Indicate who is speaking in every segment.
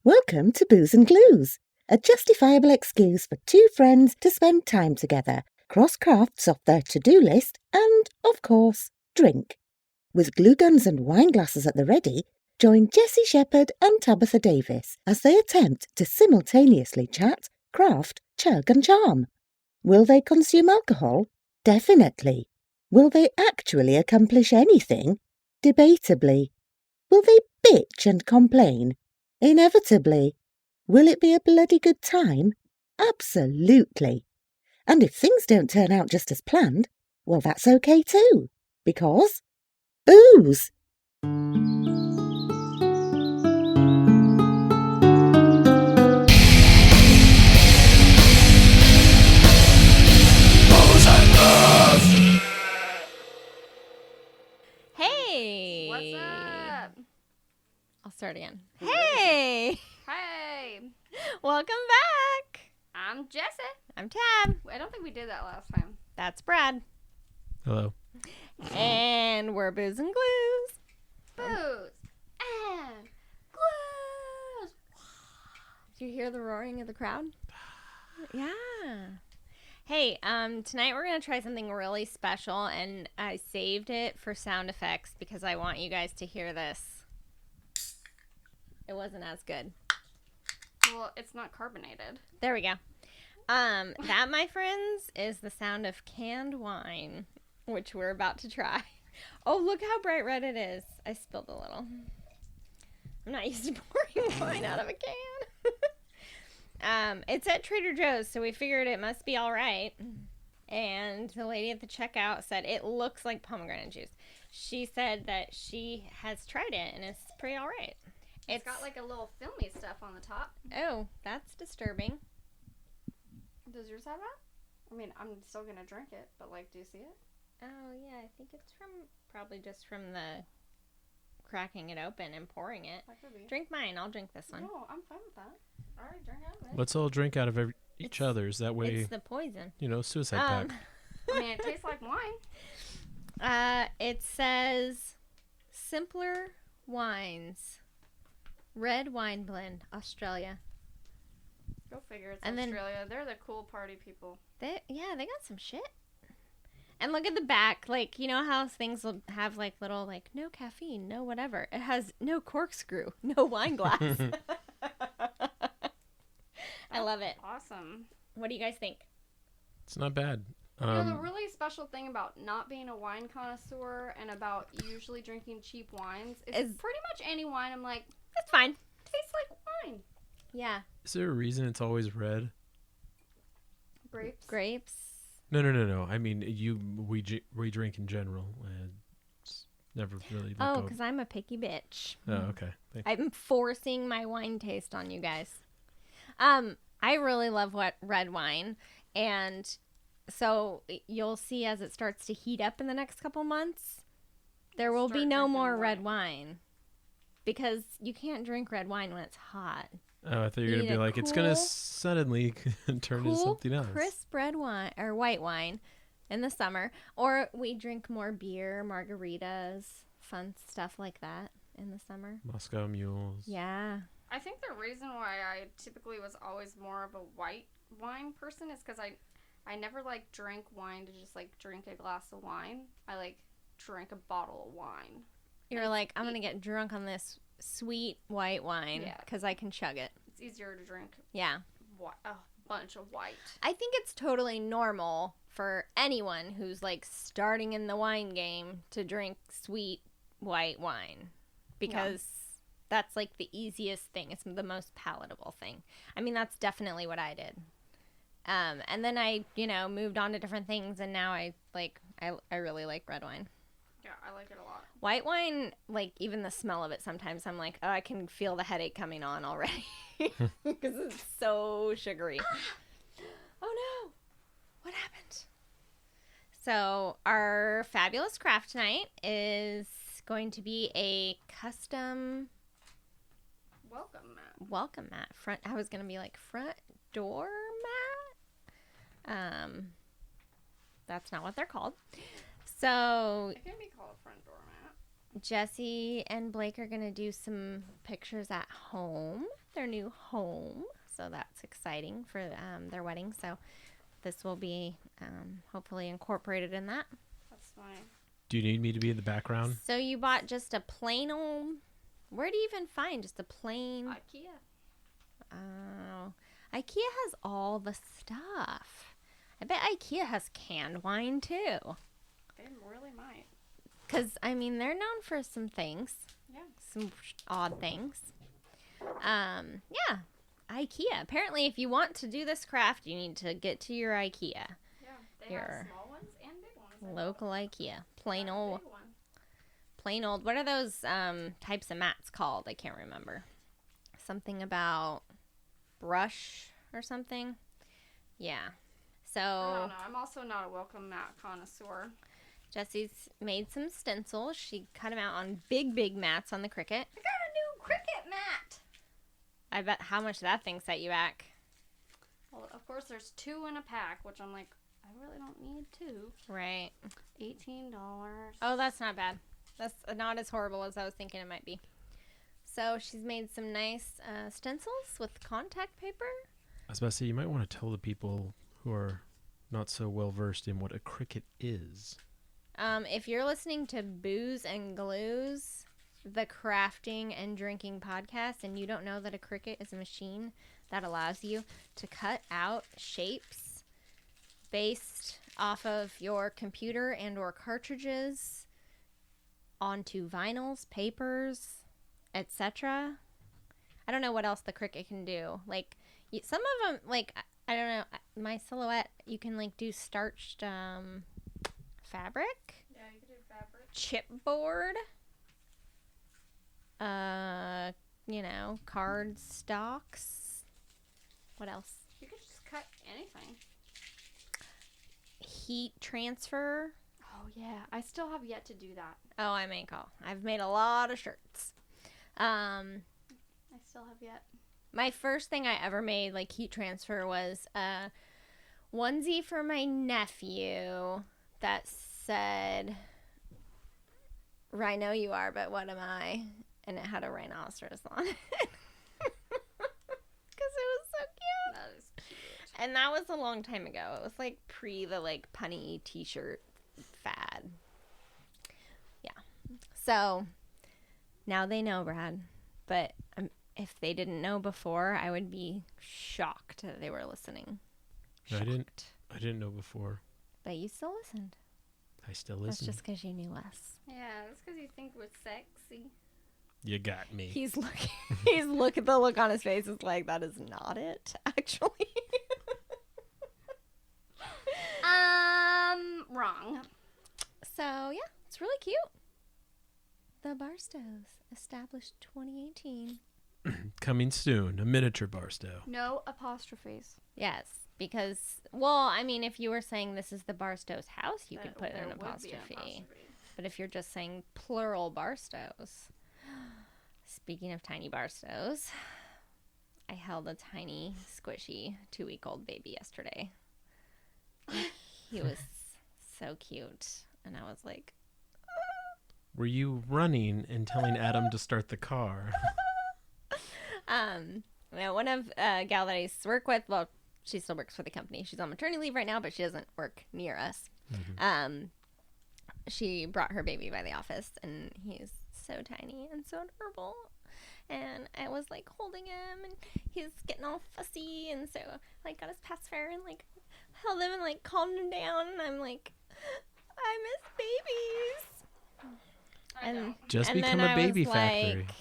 Speaker 1: Welcome to Booze and Glues, a justifiable excuse for two friends to spend time together, cross crafts off their to-do list, and, of course, drink. With glue guns and wine glasses at the ready, join Jessye Shepherd and Tabitha Davis as they attempt to simultaneously chat, craft, chug and charm. Will they consume alcohol? Definitely. Will they actually accomplish anything? Debatably. Will they bitch and complain? Inevitably. Will it be a bloody good time? Absolutely. And if things don't turn out just as planned, well, that's okay too. Because booze!
Speaker 2: Hey!
Speaker 3: What's up?
Speaker 2: I'll start again. Hey!
Speaker 3: Hey!
Speaker 2: Welcome back!
Speaker 3: I'm Jessye.
Speaker 2: I'm Tab.
Speaker 3: I don't think we did that last time.
Speaker 2: That's Brad.
Speaker 4: Hello.
Speaker 2: And we're Booze and Glues.
Speaker 3: Booze and glues.
Speaker 2: Do you hear the roaring of the crowd? Yeah. Hey, tonight we're going to try something really special, and I saved it for sound effects because I want you guys to hear this. It wasn't as good.
Speaker 3: Well, it's not carbonated.
Speaker 2: There we go. That, my friends, is the sound of canned wine, which we're about to try. Oh, look how bright red it is. I spilled a little. I'm not used to pouring wine out of a can. It's at Trader Joe's, so we figured it must be all right. And the lady at the checkout said it looks like pomegranate juice. She said that she has tried it, and it's pretty all right.
Speaker 3: It's got like a little filmy stuff on the top.
Speaker 2: Oh, that's disturbing.
Speaker 3: Does yours have that? I mean, I'm still going to drink it, but like, do you see it?
Speaker 2: Oh, yeah, I think it's probably just from the cracking it open and pouring it.
Speaker 3: That could be.
Speaker 2: Drink mine. I'll drink this one.
Speaker 3: No, I'm fine with that. All right, drink out of it.
Speaker 4: Let's all drink out of each other's. That way,
Speaker 2: It's the poison.
Speaker 4: suicide pact.
Speaker 3: I mean, it tastes like wine.
Speaker 2: It says Simpler Wines. Red wine blend, Australia.
Speaker 3: Go figure. It's
Speaker 2: And then-
Speaker 3: Australia. They're the cool party people.
Speaker 2: They got some shit. And look at the back. Like, you know how things will have, like, little, like, no caffeine, no whatever. It has no corkscrew, no wine glass. I love it.
Speaker 3: Awesome.
Speaker 2: What do you guys think?
Speaker 4: It's not bad.
Speaker 3: You know, the really special thing about not being a wine connoisseur and about usually drinking cheap wines is pretty much any wine I'm like,
Speaker 2: It's fine.
Speaker 3: tastes like wine.
Speaker 2: Yeah.
Speaker 4: Is there a reason it's always red?
Speaker 3: Grapes.
Speaker 4: No. I mean, we drink in general. It's never really.
Speaker 2: Oh, because I'm a picky bitch.
Speaker 4: Oh, okay.
Speaker 2: I'm forcing my wine taste on you guys. I really love red wine, and so you'll see as it starts to heat up in the next couple months, there will be no more red wine, because you can't drink red wine when it's hot.
Speaker 4: Oh, I thought you were going to be like, it's going to suddenly turn into something else.
Speaker 2: Crisp red wine or white wine in the summer, or we drink more beer, margaritas, fun stuff like that in the summer.
Speaker 4: Moscow mules.
Speaker 2: Yeah.
Speaker 3: I think the reason why I typically was always more of a white wine person is because I never like drank wine to just like drink a glass of wine. I like drank a bottle of wine.
Speaker 2: You're like, I'm going to get drunk on this sweet white wine because I can chug it.
Speaker 3: It's easier to drink
Speaker 2: Yeah.
Speaker 3: a bunch of white.
Speaker 2: I think it's totally normal for anyone who's like starting in the wine game to drink sweet white wine because that's like the easiest thing. It's the most palatable thing. I mean, that's definitely what I did. And then I, moved on to different things, and now I really like red wine.
Speaker 3: Yeah, I like it a lot.
Speaker 2: White wine, like even the smell of it sometimes I'm like, oh, I can feel the headache coming on already because it's so sugary. Oh no, what happened? So our fabulous craft tonight is going to be a custom welcome mat. I was gonna be like front door mat. That's not what they're called. So
Speaker 3: It can be called a front door mat.
Speaker 2: Jessye and Blake are going to do some pictures at home. their new home. So that's exciting for their wedding. So this will be hopefully incorporated in that.
Speaker 3: That's fine.
Speaker 4: Do you need me to be in the background?
Speaker 2: So you bought just a plain old... Where do you even find just a plain...
Speaker 3: IKEA.
Speaker 2: Oh, IKEA has all the stuff. I bet IKEA has canned wine too.
Speaker 3: They really might.
Speaker 2: Because, I mean, they're known for some things.
Speaker 3: Yeah.
Speaker 2: Some odd things. Yeah. IKEA. Apparently, if you want to do this craft, you need to get to your IKEA.
Speaker 3: Yeah. They
Speaker 2: Your
Speaker 3: have small ones and big ones.
Speaker 2: local IKEA. Plain
Speaker 3: Not a
Speaker 2: old.
Speaker 3: big one.
Speaker 2: Plain old. What are those types of mats called? I can't remember. Something about brush or something. Yeah. So
Speaker 3: I don't know. I'm also not a welcome mat connoisseur.
Speaker 2: Jessie's made some stencils. She cut them out on big mats on the Cricut.
Speaker 3: I got a new Cricut mat.
Speaker 2: I bet how much that thing set you back.
Speaker 3: Well, of course, there's 2 in a pack, which I'm like, I really don't need 2.
Speaker 2: Right.
Speaker 3: $18.
Speaker 2: Oh, that's not bad. That's not as horrible as I was thinking it might be. So she's made some nice stencils with contact paper.
Speaker 4: I was about to say, you might want to tell the people who are not so well versed in what a Cricut is.
Speaker 2: If you're listening to Booze and Glues, the crafting and drinking podcast, and you don't know that a Cricut is a machine that allows you to cut out shapes based off of your computer and or cartridges onto vinyls, papers, etc. I don't know what else the Cricut can do. Like some of them, like I don't know, my Silhouette, you can like do starched fabric,
Speaker 3: Yeah, you could do fabric.
Speaker 2: chipboard, card stocks. What else?
Speaker 3: You could just cut anything.
Speaker 2: Heat transfer.
Speaker 3: Oh, yeah. I still have yet to do that.
Speaker 2: Oh, I've made a lot of shirts.
Speaker 3: I still have yet.
Speaker 2: My first thing I ever made, like heat transfer, was a onesie for my nephew that said, "Rhino you are, but what am I?" And it had a rhinoceros on it. Because it was so cute.
Speaker 3: That is cute.
Speaker 2: And that was a long time ago. It was like pre the like punny t-shirt fad. Yeah. So now they know, Brad. But if they didn't know before, I would be shocked that they were listening.
Speaker 4: No,
Speaker 2: Shocked.
Speaker 4: I didn't know before.
Speaker 2: But you still listened.
Speaker 4: I still
Speaker 2: That's
Speaker 4: listen.
Speaker 2: just because you knew us.
Speaker 3: Yeah, that's because you think we're sexy.
Speaker 4: You got me.
Speaker 2: He's looking. The look on his face is like, that is not it, actually.
Speaker 3: Wrong.
Speaker 2: So, yeah, it's really cute. The Barstows, established 2018.
Speaker 4: Coming soon, a miniature Barstow.
Speaker 3: No apostrophes.
Speaker 2: Yes, because, well, I mean, if you were saying this is the Barstow's house, you could put
Speaker 3: There
Speaker 2: an
Speaker 3: would be
Speaker 2: apostrophe. But if you're just saying plural Barstows, speaking of tiny Barstows, I held a tiny, squishy 2-week-old baby yesterday. He was so cute. And I was like,
Speaker 4: Were you running and telling Adam to start the car?
Speaker 2: one of gal that I used to work with, well, she still works for the company. She's on maternity leave right now, but she doesn't work near us.
Speaker 4: Mm-hmm.
Speaker 2: She brought her baby by the office, and he's so tiny and so adorable. And I was like holding him, and he's getting all fussy, and so like got his pacifier and like held him and like calmed him down. And I'm like, I miss babies.
Speaker 3: I know.
Speaker 4: Just
Speaker 2: and
Speaker 4: become
Speaker 2: then
Speaker 4: a
Speaker 2: I
Speaker 4: baby
Speaker 2: was
Speaker 4: factory.
Speaker 2: like,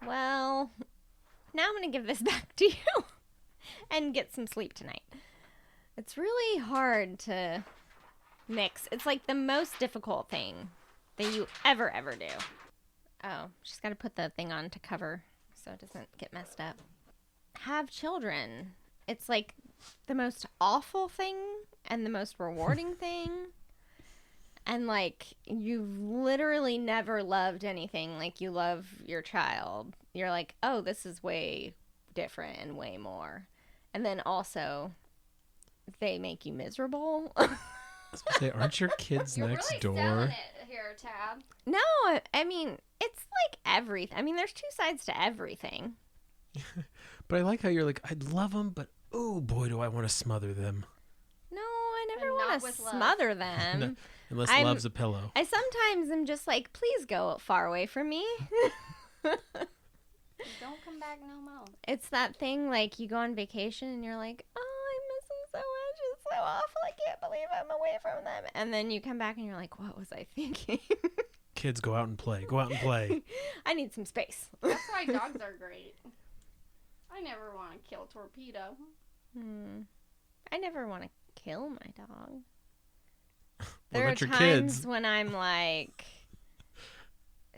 Speaker 2: well, now I'm gonna give this back to you and get some sleep tonight. It's really hard to mix. It's like the most difficult thing that you ever do. Oh, she's got to put the thing on to cover so it doesn't get messed up. Have children. It's like the most awful thing and the most rewarding thing. And like you've literally never loved anything like you love your child. You're like, oh, this is way different and way more. And then also they make you miserable.
Speaker 4: I was gonna say, aren't your kids
Speaker 3: You're
Speaker 4: next
Speaker 3: really
Speaker 4: door?
Speaker 3: selling it here, Tab.
Speaker 2: No, I mean, it's like everything. I mean, there's two sides to everything.
Speaker 4: But I like how you're like, I'd love them, but oh boy, do I want to smother them.
Speaker 2: No, I never
Speaker 3: And not
Speaker 2: want to
Speaker 3: with love.
Speaker 2: smother them.
Speaker 4: No, unless
Speaker 2: I'm-
Speaker 4: love's a pillow.
Speaker 2: I sometimes am just like, please go far away from me.
Speaker 3: Don't come back no more.
Speaker 2: It's that thing like you go on vacation and you're like, oh, I miss them so much. It's so awful. I can't believe I'm away from them. And then you come back and you're like, what was I thinking?
Speaker 4: Kids, go out and play. Go out and play.
Speaker 2: I need some space.
Speaker 3: That's why dogs are great. I never want to kill Torpedo.
Speaker 2: I never want to kill my dog.
Speaker 4: What
Speaker 2: There are
Speaker 4: about your
Speaker 2: times
Speaker 4: kids?
Speaker 2: when I'm like,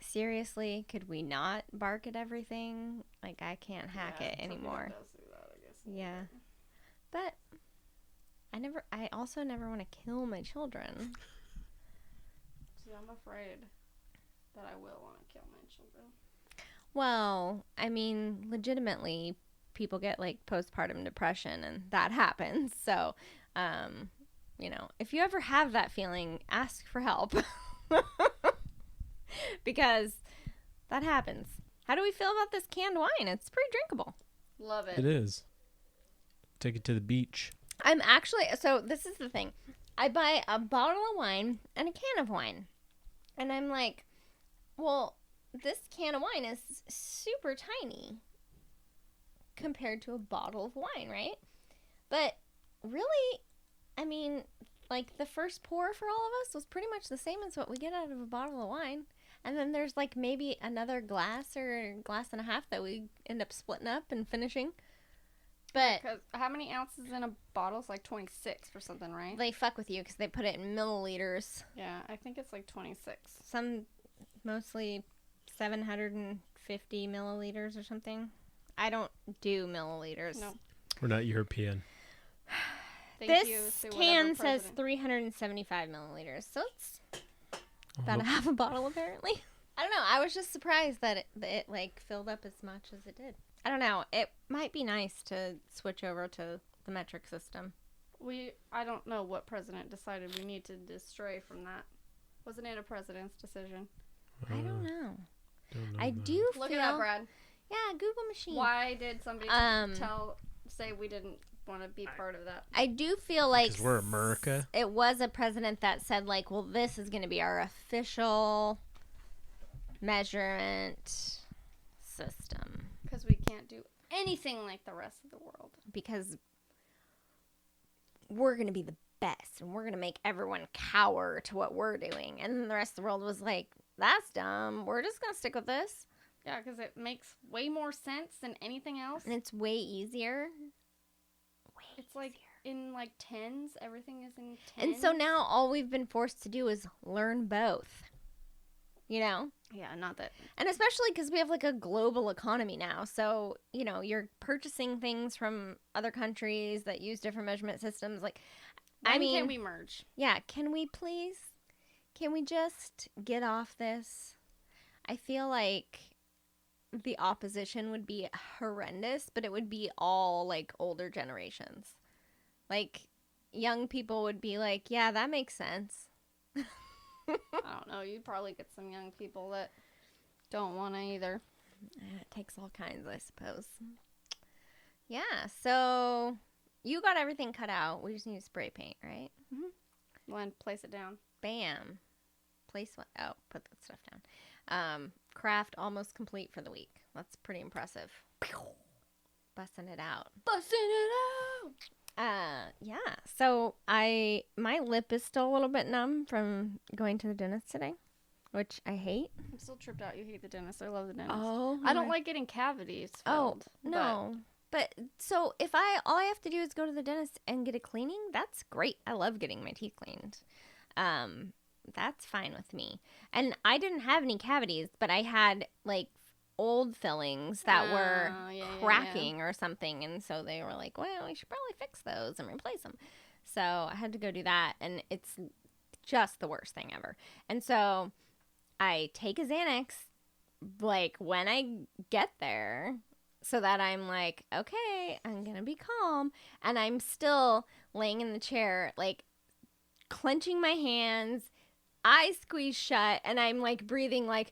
Speaker 2: seriously, could we not bark at everything? Like, I can't hack it anymore.
Speaker 3: Does do that, I guess.
Speaker 2: Yeah. But I also never want to kill my children.
Speaker 3: See, I'm afraid that I will want to kill my children.
Speaker 2: Well, I mean, legitimately, people get like postpartum depression and that happens. So, if you ever have that feeling, ask for help. Because that happens. How do we feel about this canned wine? It's pretty drinkable.
Speaker 3: Love it.
Speaker 4: It is. Take it to the beach.
Speaker 2: I'm actually, so this is the thing. I buy a bottle of wine and a can of wine. And I'm like, well, this can of wine is super tiny compared to a bottle of wine, right? But really, I mean, like the first pour for all of us was pretty much the same as what we get out of a bottle of wine. And then there's like maybe another glass or glass and a half that we end up splitting up and finishing. But
Speaker 3: Because how many ounces in a bottle? It's like 26 or something, right?
Speaker 2: they fuck with you because they put it in milliliters.
Speaker 3: Yeah, I think it's like 26.
Speaker 2: Some mostly 750 milliliters or something. I don't do milliliters.
Speaker 3: No.
Speaker 4: We're not European.
Speaker 3: Thank you
Speaker 2: This
Speaker 3: to
Speaker 2: can
Speaker 3: whatever
Speaker 2: says
Speaker 3: president.
Speaker 2: 375 milliliters, so it's
Speaker 4: Oh,
Speaker 2: about a
Speaker 4: look.
Speaker 2: half a bottle apparently. I don't know. I was just surprised that it like filled up as much as it did. I don't know. It might be nice to switch over to the metric system.
Speaker 3: I don't know what president decided we need to stray from that. Wasn't it a president's decision?
Speaker 2: I don't know.
Speaker 4: Don't know
Speaker 2: I
Speaker 4: that.
Speaker 2: do
Speaker 3: Look
Speaker 2: feel.
Speaker 3: it up, Brad.
Speaker 2: Yeah, Google machine.
Speaker 3: Why did somebody
Speaker 2: Um,
Speaker 3: say we didn't want to be part of that?
Speaker 2: I do feel like
Speaker 4: 'Cause we're America.
Speaker 2: It was a president that said like, well, this is going to be our official measurement system
Speaker 3: Because we can't do anything like the rest of the world.
Speaker 2: because we're going to be the best and we're going to make everyone cower to what we're doing. And then the rest of the world was like, that's dumb. We're just going to stick with this.
Speaker 3: Yeah, because it makes way more sense than anything else.
Speaker 2: And it's way easier.
Speaker 3: It's like in like tens. Everything is in tens.
Speaker 2: And so now all we've been forced to do is learn both. You know?
Speaker 3: Yeah, not that.
Speaker 2: And especially because we have like a global economy now. So, you're purchasing things from other countries that use different measurement systems. Like,
Speaker 3: When can we merge?
Speaker 2: yeah, can we please? Can we just get off this? I feel like the opposition would be horrendous, but it would be all like older generations. Like, young people would be like, yeah, that makes sense.
Speaker 3: I don't know. You'd probably get some young people that don't want to either.
Speaker 2: It takes all kinds, I suppose. Yeah, so you got everything cut out. We just need spray paint, right?
Speaker 3: Glenn, place it down.
Speaker 2: Bam. Place what? Oh, put that stuff down. Craft almost complete for the week. That's pretty impressive. Busting it out.
Speaker 3: Busting it out.
Speaker 2: Yeah. So my lip is still a little bit numb from going to the dentist today, which I hate.
Speaker 3: I'm still tripped out. You hate the dentist. I love the dentist.
Speaker 2: Oh,
Speaker 3: I don't like getting cavities
Speaker 2: Oh
Speaker 3: filled.
Speaker 2: no. But so if all I have to do is go to the dentist and get a cleaning, that's great. I love getting my teeth cleaned. That's fine with me. And I didn't have any cavities, but I had like old fillings that were cracking or something, and so they were like, well, we should probably fix those and replace them. So I had to go do that, and it's just the worst thing ever. And so I take a Xanax like when I get there, so that I'm like, okay, I'm gonna be calm, and I'm still laying in the chair like clenching my hands, eyes squeezed shut, and I'm like breathing like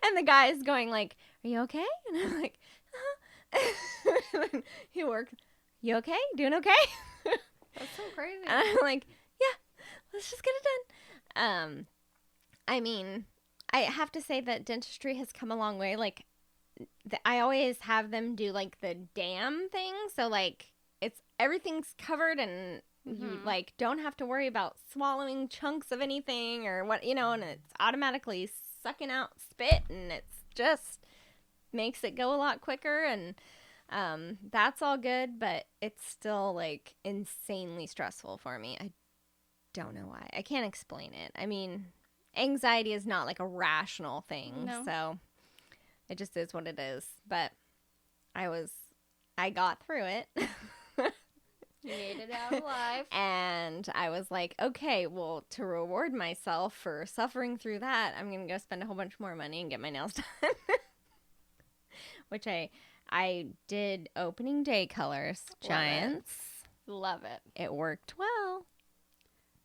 Speaker 2: and the guy is going like, are you okay? And I'm like, he worked, you okay? Doing okay?
Speaker 3: That's so crazy.
Speaker 2: And I'm like, yeah, let's just get it done. I mean, I have to say that dentistry has come a long way. Like, I always have them do like the dam thing, so like everything's covered and you like don't have to worry about swallowing chunks of anything or what, and it's automatically sucking out spit, and it's just makes it go a lot quicker, and that's all good, but it's still like insanely stressful for me. I don't know why. I can't explain it. I mean, anxiety is not like a rational thing, so it just is what it is. But I got through it.
Speaker 3: You made it out alive.
Speaker 2: And I was like, okay, well, to reward myself for suffering through that, I'm going to go spend a whole bunch more money and get my nails done. Which I did opening day colors, Giants.
Speaker 3: Love it.
Speaker 2: It worked well.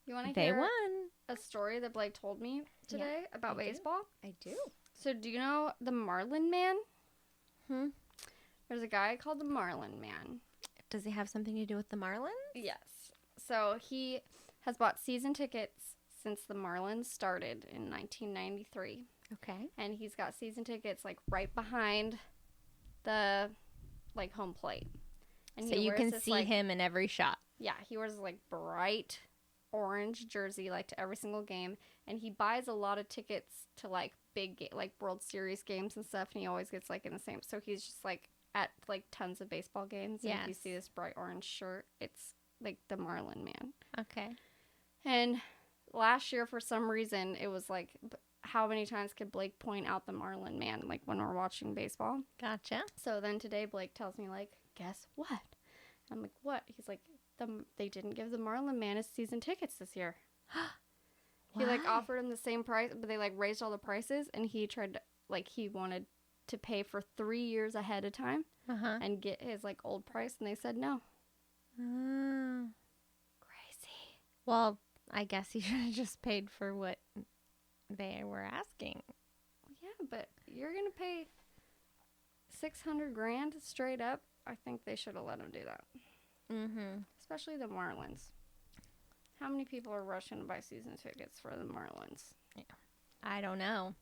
Speaker 3: You want to
Speaker 2: They
Speaker 3: hear
Speaker 2: won.
Speaker 3: a story that Blake told me today about baseball?
Speaker 2: I do.
Speaker 3: So do you know the Marlin Man? There's a guy called the Marlin Man.
Speaker 2: Does he have something to do with the Marlins?
Speaker 3: Yes. So he has bought season tickets since the Marlins started in 1993.
Speaker 2: Okay.
Speaker 3: And he's got season tickets like right behind the like home plate. And
Speaker 2: so
Speaker 3: he
Speaker 2: you
Speaker 3: wears
Speaker 2: can
Speaker 3: this,
Speaker 2: see
Speaker 3: like,
Speaker 2: him in every shot.
Speaker 3: Yeah, he wears like bright orange jersey like to every single game, and he buys a lot of tickets to like like World Series games and stuff, and he always gets like in the same. So he's just like at like tons of baseball games. And if you see this bright orange shirt, it's like the Marlin Man.
Speaker 2: Okay.
Speaker 3: And last year, for some reason, it was like, how many times could Blake point out the Marlin Man, like when we're watching baseball?
Speaker 2: Gotcha.
Speaker 3: So then today, Blake tells me, like, guess what? I'm like, what? He's like, they didn't give the Marlin Man his season tickets this year. He like offered him the same price, but they like raised all the prices, and he tried to, like, he wanted to pay for 3 years ahead of time and get his like old price, and they said no.
Speaker 2: Crazy. Well, I guess he should have just paid for what they were asking.
Speaker 3: Yeah, but you're gonna pay $600,000 straight up. I think they should have let him do that. Especially the Marlins. How many people are rushing to buy season tickets for the Marlins?
Speaker 2: Yeah. I don't know.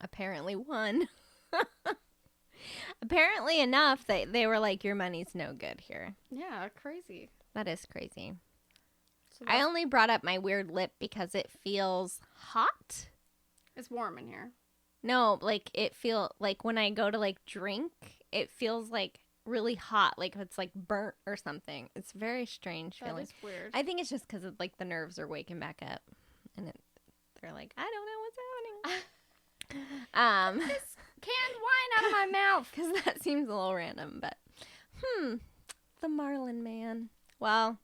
Speaker 2: Apparently one. Apparently enough that they were like, your money's no good here.
Speaker 3: Yeah, crazy.
Speaker 2: That is crazy.
Speaker 3: So
Speaker 2: I only brought up my weird lip because it feels hot.
Speaker 3: It's warm in here.
Speaker 2: No, like it feel like when I go to like drink, it feels like really hot, like it's like burnt or something. It's very strange feeling.
Speaker 3: That is weird.
Speaker 2: I think it's just because like the nerves are waking back up, and they're like, I don't know what's happening.
Speaker 3: This canned wine out of my mouth.
Speaker 2: Because that seems a little random, but the Marlin Man. Well,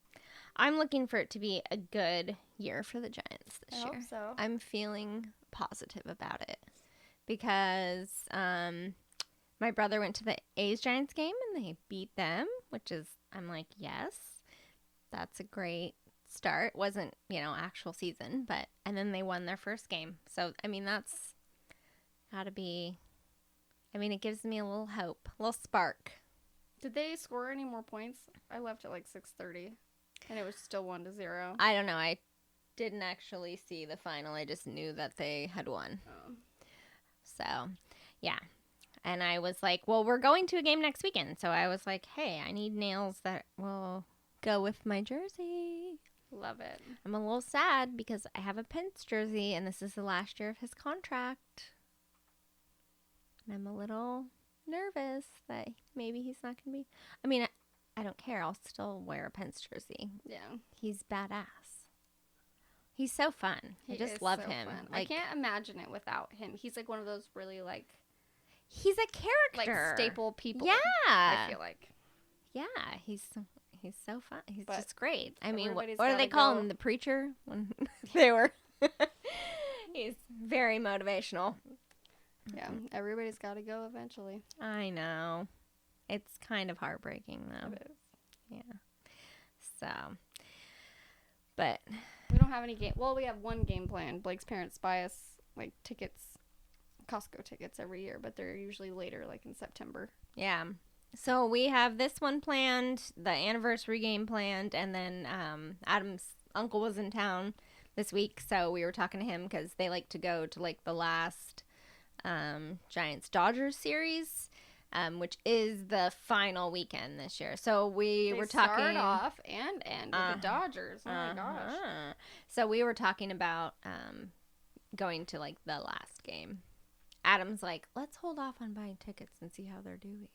Speaker 2: I'm looking for it to be a good year for the Giants this year.
Speaker 3: I hope so.
Speaker 2: I'm feeling positive about it because my brother went to the A's Giants game and they beat them, which is, I'm like, yes, that's a great start. Wasn't, actual season, and then they won their first game. So, I mean, that's gotta be, it gives me a little hope, a little spark.
Speaker 3: Did they score any more points? I left at like 6:30, and it was still 1-0.
Speaker 2: I don't know. I didn't actually see the final. I just knew that they had won.
Speaker 3: Oh.
Speaker 2: So, yeah. And I was like, well, we're going to a game next weekend. So I was like, hey, I need nails that will go with my jersey.
Speaker 3: Love it.
Speaker 2: I'm a little sad because I have a Pence jersey, and this is the last year of his contract. And I'm a little nervous that maybe he's not going to be. I don't care. I'll still wear a Pence jersey.
Speaker 3: Yeah.
Speaker 2: He's badass. He's so fun. I just love him.
Speaker 3: Fun.
Speaker 2: Like,
Speaker 3: I can't imagine it without him. He's like one of those really like
Speaker 2: he's a character.
Speaker 3: like staple people.
Speaker 2: Yeah.
Speaker 3: I feel like.
Speaker 2: Yeah, he's so fun. He's
Speaker 3: But
Speaker 2: just great. I mean, what
Speaker 3: everybody's
Speaker 2: do they
Speaker 3: gotta
Speaker 2: call
Speaker 3: go.
Speaker 2: him? The preacher? When they were. He's very motivational.
Speaker 3: Yeah, everybody's got to go eventually.
Speaker 2: I know. It's kind of heartbreaking, though.
Speaker 3: It is.
Speaker 2: Yeah. So, but
Speaker 3: We don't have any game. Well, we have one game planned. Blake's parents buy us like tickets Costco tickets every year, but they're usually later, like in September.
Speaker 2: Yeah. So we have this one planned, the anniversary game planned, and then Adam's uncle was in town this week, so we were talking to him because they like to go to like the last Giants-Dodgers series, which is the final weekend this year. So we were talking...
Speaker 3: start off and end with the Dodgers. Oh my gosh.
Speaker 2: So we were talking about going to like the last game. Adam's like, let's hold off on buying tickets and see how they're doing.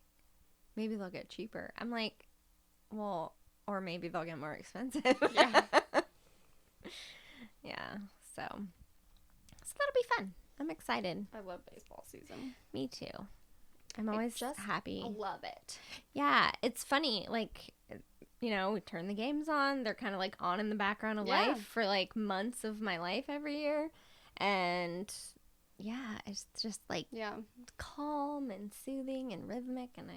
Speaker 2: Maybe they'll get cheaper. I'm like, well, or maybe they'll get more expensive.
Speaker 3: Yeah.
Speaker 2: Yeah. So that'll be fun. I'm excited.
Speaker 3: I love baseball season.
Speaker 2: Me too. I'm always just happy.
Speaker 3: I love it.
Speaker 2: Yeah. It's funny. Like, you know, we turn the games on. They're kind of like on in the background of life for like months of my life every year. And yeah, it's just like calm and soothing and rhythmic, and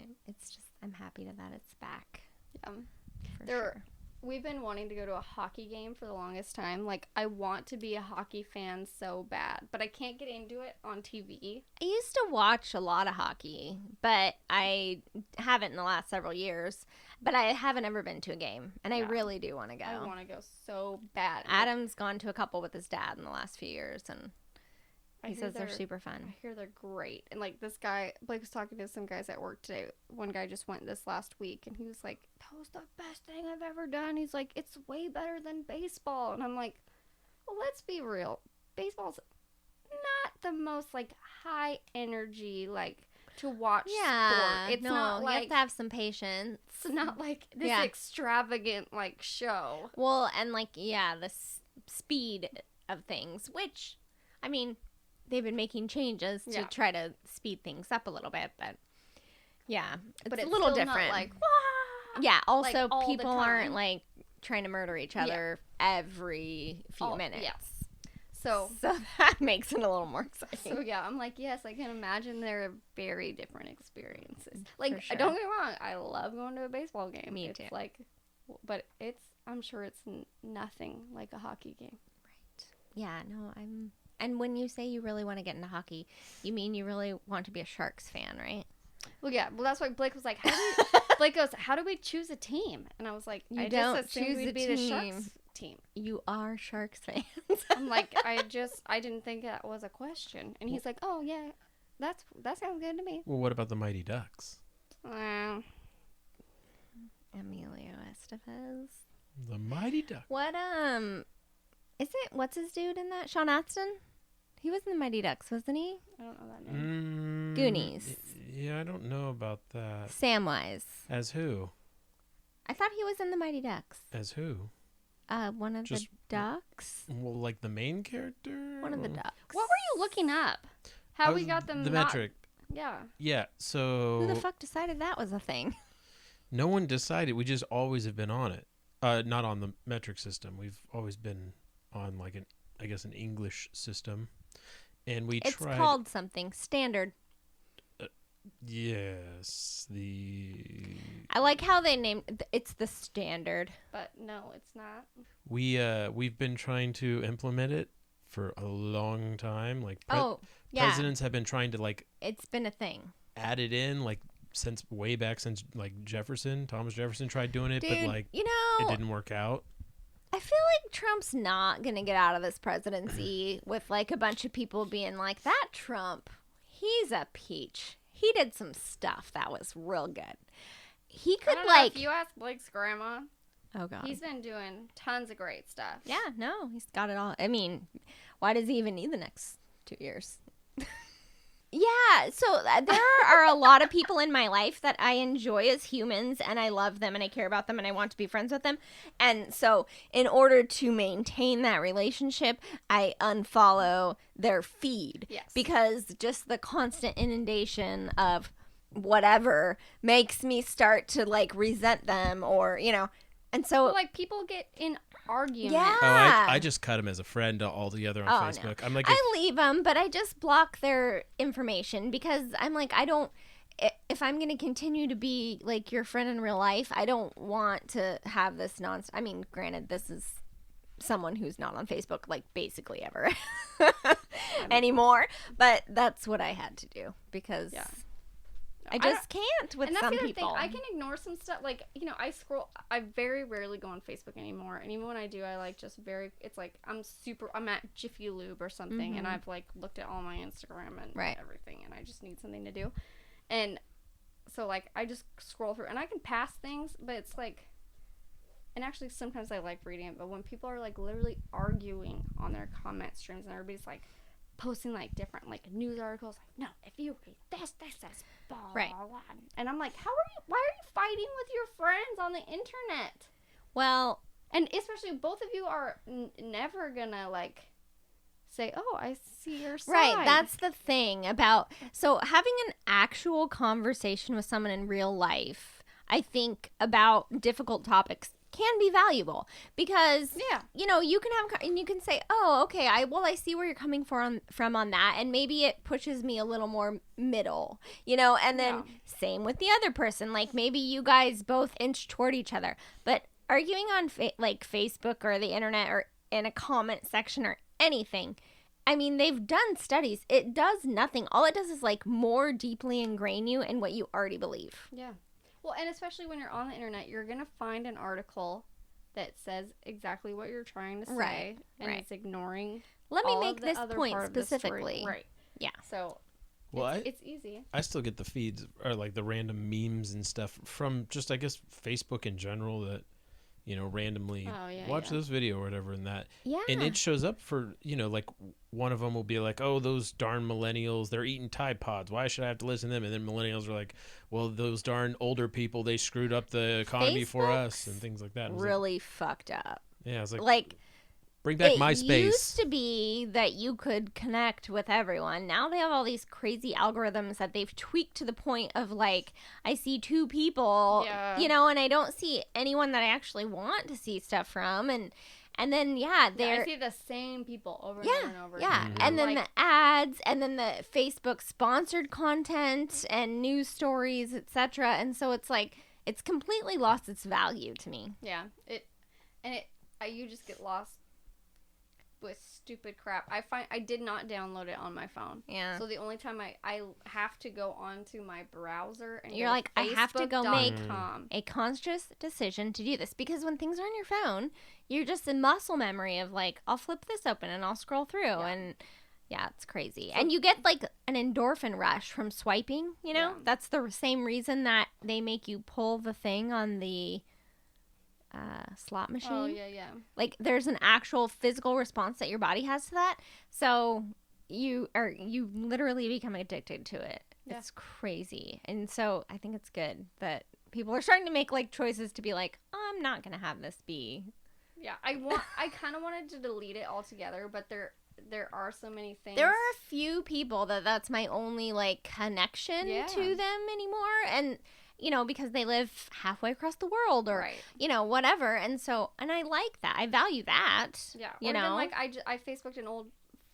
Speaker 2: I'm happy that it's back.
Speaker 3: Yeah,
Speaker 2: for sure.
Speaker 3: We've been wanting to go to a hockey game for the longest time. Like, I want to be a hockey fan so bad, but I can't get into it on TV.
Speaker 2: I used to watch a lot of hockey, but I haven't in the last several years. But I haven't ever been to a game, and I really do want to go.
Speaker 3: I want to go so bad.
Speaker 2: Adam's gone to a couple with his dad in the last few years, and he says they're super fun.
Speaker 3: I hear they're great. And, like, this guy, Blake was talking to some guys at work today. One guy just went this last week, and he was like, that was the best thing I've ever done. He's like, it's way better than baseball. And I'm like, well, let's be real. Baseball's not the most, like, high energy, like, to watch sport. It's not like...
Speaker 2: you have to have some patience.
Speaker 3: It's not like this extravagant, like, show.
Speaker 2: Well, and, like, the speed of things, which, I mean... They've been making changes to try to speed things up a little bit, but it's a little different.
Speaker 3: Not like, wah!
Speaker 2: Yeah, also
Speaker 3: like
Speaker 2: people aren't like trying to murder each other every few minutes.
Speaker 3: Yeah. So
Speaker 2: that makes it a little more exciting.
Speaker 3: So I'm like, yes, I can imagine they're very different experiences. Like,
Speaker 2: sure.
Speaker 3: don't get me wrong, I love going to a baseball game.
Speaker 2: Me too.
Speaker 3: Like, but I'm sure it's nothing like a hockey game.
Speaker 2: Right. Yeah. No, And when you say you really want to get into hockey, you mean you really want to be a Sharks fan, right?
Speaker 3: Well, yeah. Well, that's why Blake was like, Blake goes, how do we choose a team? And I was like, I just assumed we'd be the Sharks team.
Speaker 2: You are Sharks fans.
Speaker 3: I'm like, I didn't think that was a question. And he's like, oh, yeah, that sounds good to me.
Speaker 4: Well, what about the Mighty Ducks?
Speaker 2: Emilio Estevez.
Speaker 4: The Mighty Ducks.
Speaker 2: What's his dude in that? Sean Astin? He was in the Mighty Ducks, wasn't he?
Speaker 3: I don't know that name.
Speaker 2: Goonies.
Speaker 4: Yeah, I don't know about that.
Speaker 2: Samwise.
Speaker 4: As who?
Speaker 2: I thought he was in the Mighty Ducks.
Speaker 4: As who?
Speaker 2: One of the ducks.
Speaker 4: Well, like the main character?
Speaker 2: One of the ducks.
Speaker 3: What were you looking up? How we got them
Speaker 4: the metric.
Speaker 3: Yeah.
Speaker 4: Yeah, so...
Speaker 2: Who the fuck decided that was a thing?
Speaker 4: No one decided. We just always have been on it. Not on the metric system. We've always been on like an English system. And we tried...
Speaker 2: It's called something. Standard.
Speaker 4: Yes.
Speaker 2: I like how they named... It's the Standard.
Speaker 3: But no, it's not.
Speaker 4: We've been trying to implement it for a long time. Like presidents have been trying to like...
Speaker 2: It's been a thing.
Speaker 4: Add it in like since way back since like Thomas Jefferson tried doing it.
Speaker 2: Dude,
Speaker 4: but like
Speaker 2: you know,
Speaker 4: it didn't work out.
Speaker 2: I feel like Trump's not going to get out of this presidency with like a bunch of people being like, that Trump, he's a peach. He did some stuff that was real good. He could
Speaker 3: if you ask Blake's grandma,
Speaker 2: oh God,
Speaker 3: he's been doing tons of great stuff.
Speaker 2: Yeah, no, he's got it all. I mean, why does he even need the next 2 years? Yeah, so there are a lot of people in my life that I enjoy as humans, and I love them, and I care about them, and I want to be friends with them. And so in order to maintain that relationship, I unfollow their feed.
Speaker 3: Yes.
Speaker 2: Because just the constant inundation of whatever makes me start to, like, resent them or, you know. And so...
Speaker 3: Well, like, people get in arguments.
Speaker 2: Yeah.
Speaker 4: Oh, I just cut him as a friend altogether on Facebook.
Speaker 2: No.
Speaker 4: I'm like,
Speaker 2: I leave them, but I just block their information because I'm like, I don't... If I'm going to continue to be, like, your friend in real life, I don't want to have this nonsense. I mean, granted, this is someone who's not on Facebook, like, basically ever. anymore. But that's what I had to do because
Speaker 3: Yeah.
Speaker 2: I just can't with
Speaker 3: And that's
Speaker 2: some
Speaker 3: the other
Speaker 2: people.
Speaker 3: thing. I can ignore some stuff. Like, I very rarely go on Facebook anymore. And even when I do, I like just it's like I'm at Jiffy Lube or something. And I've like looked at all my Instagram and everything. And I just need something to do. And so like I just scroll through and I can pass things, but it's like, and actually sometimes I like reading it, but when people are like literally arguing on their comment streams and everybody's like posting like different like news articles, like, no, if you read this is blah,
Speaker 2: right.
Speaker 3: blah, blah. And I'm like, why are you fighting with your friends on the internet?
Speaker 2: Well,
Speaker 3: and especially both of you are never gonna like say, oh, I see your side.
Speaker 2: Right, that's the thing about, so having an actual conversation with someone in real life, I think, about difficult topics can be valuable because, you know, you can have, and you can say, oh, okay, I see where you're coming from on that, and maybe it pushes me a little more middle, you know, and then same with the other person, like maybe you guys both inch toward each other, but arguing on like Facebook or the internet or in a comment section or anything, I mean, they've done studies. It does nothing. All it does is like more deeply ingrain you in what you already believe.
Speaker 3: Yeah. Well, and especially when you're on the internet, you're going to find an article that says exactly what you're trying to say. And it's ignoring
Speaker 2: Let me
Speaker 3: all
Speaker 2: make
Speaker 3: of the
Speaker 2: this
Speaker 3: other
Speaker 2: point
Speaker 3: part of the story.
Speaker 2: specifically.
Speaker 3: Right.
Speaker 2: Yeah.
Speaker 3: So
Speaker 4: Well,
Speaker 3: it's easy.
Speaker 4: I still get the feeds or like the random memes and stuff from just, I guess, Facebook in general that, you know, randomly watch this video or whatever and that.
Speaker 2: Yeah.
Speaker 4: And it shows up for, you know, like one of them will be like, oh, those darn millennials, they're eating Tide Pods. Why should I have to listen to them? And then millennials are like, well, those darn older people, they screwed up the economy for us and things like that.
Speaker 2: Really fucked up.
Speaker 4: Yeah, it's
Speaker 2: like
Speaker 4: bring back
Speaker 2: it
Speaker 4: MySpace.
Speaker 2: It used to be that you could connect with everyone. Now they have all these crazy algorithms that they've tweaked to the point of like, I see two people, you know, and I don't see anyone that I actually want to see stuff from. And then,
Speaker 3: I see the same people over and over and over again.
Speaker 2: Yeah, and then the ads, and then the Facebook sponsored content and news stories, etc. And so it's like, it's completely lost its value to me.
Speaker 3: Yeah, you just get lost with stupid crap. I did not download it on my phone.
Speaker 2: Yeah.
Speaker 3: So the only time I have to go onto my browser and
Speaker 2: you're like, I have to go make
Speaker 3: a
Speaker 2: conscious decision to do this, because when things are on your phone, you're just in muscle memory of like, I'll flip this open and I'll scroll through and it's crazy. And you get like an endorphin rush from swiping, you know? That's the same reason that they make you pull the thing on the slot machine.
Speaker 3: Oh, yeah.
Speaker 2: Like there's an actual physical response that your body has to that. So you literally become addicted to it. Yeah. It's crazy. And so I think it's good that people are starting to make like choices to be like, I'm not going to have this be.
Speaker 3: Yeah, I kind of wanted to delete it altogether, but there are so many things.
Speaker 2: There are a few people that's my only like connection to them anymore, and you know, because they live halfway across the world or you know, whatever. And so, and I like that. I value that.
Speaker 3: Yeah.
Speaker 2: You know,
Speaker 3: like I Facebooked an old,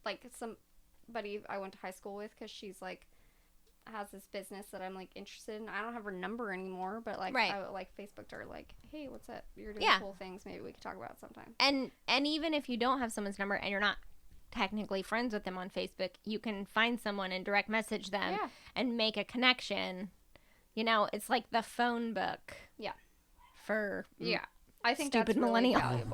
Speaker 3: like somebody I went to high school with, because she's like has this business that I'm like interested in. I don't have her number anymore, but like I like Facebooked her like, hey, what's up? You're doing cool things. Maybe we could talk about it sometime.
Speaker 2: And even if you don't have someone's number and you're not technically friends with them on Facebook, you can find someone and direct message them and make a connection. You know, it's like the phone book.
Speaker 3: Yeah.
Speaker 2: For
Speaker 3: I think
Speaker 2: stupid
Speaker 3: that's really
Speaker 2: millennials.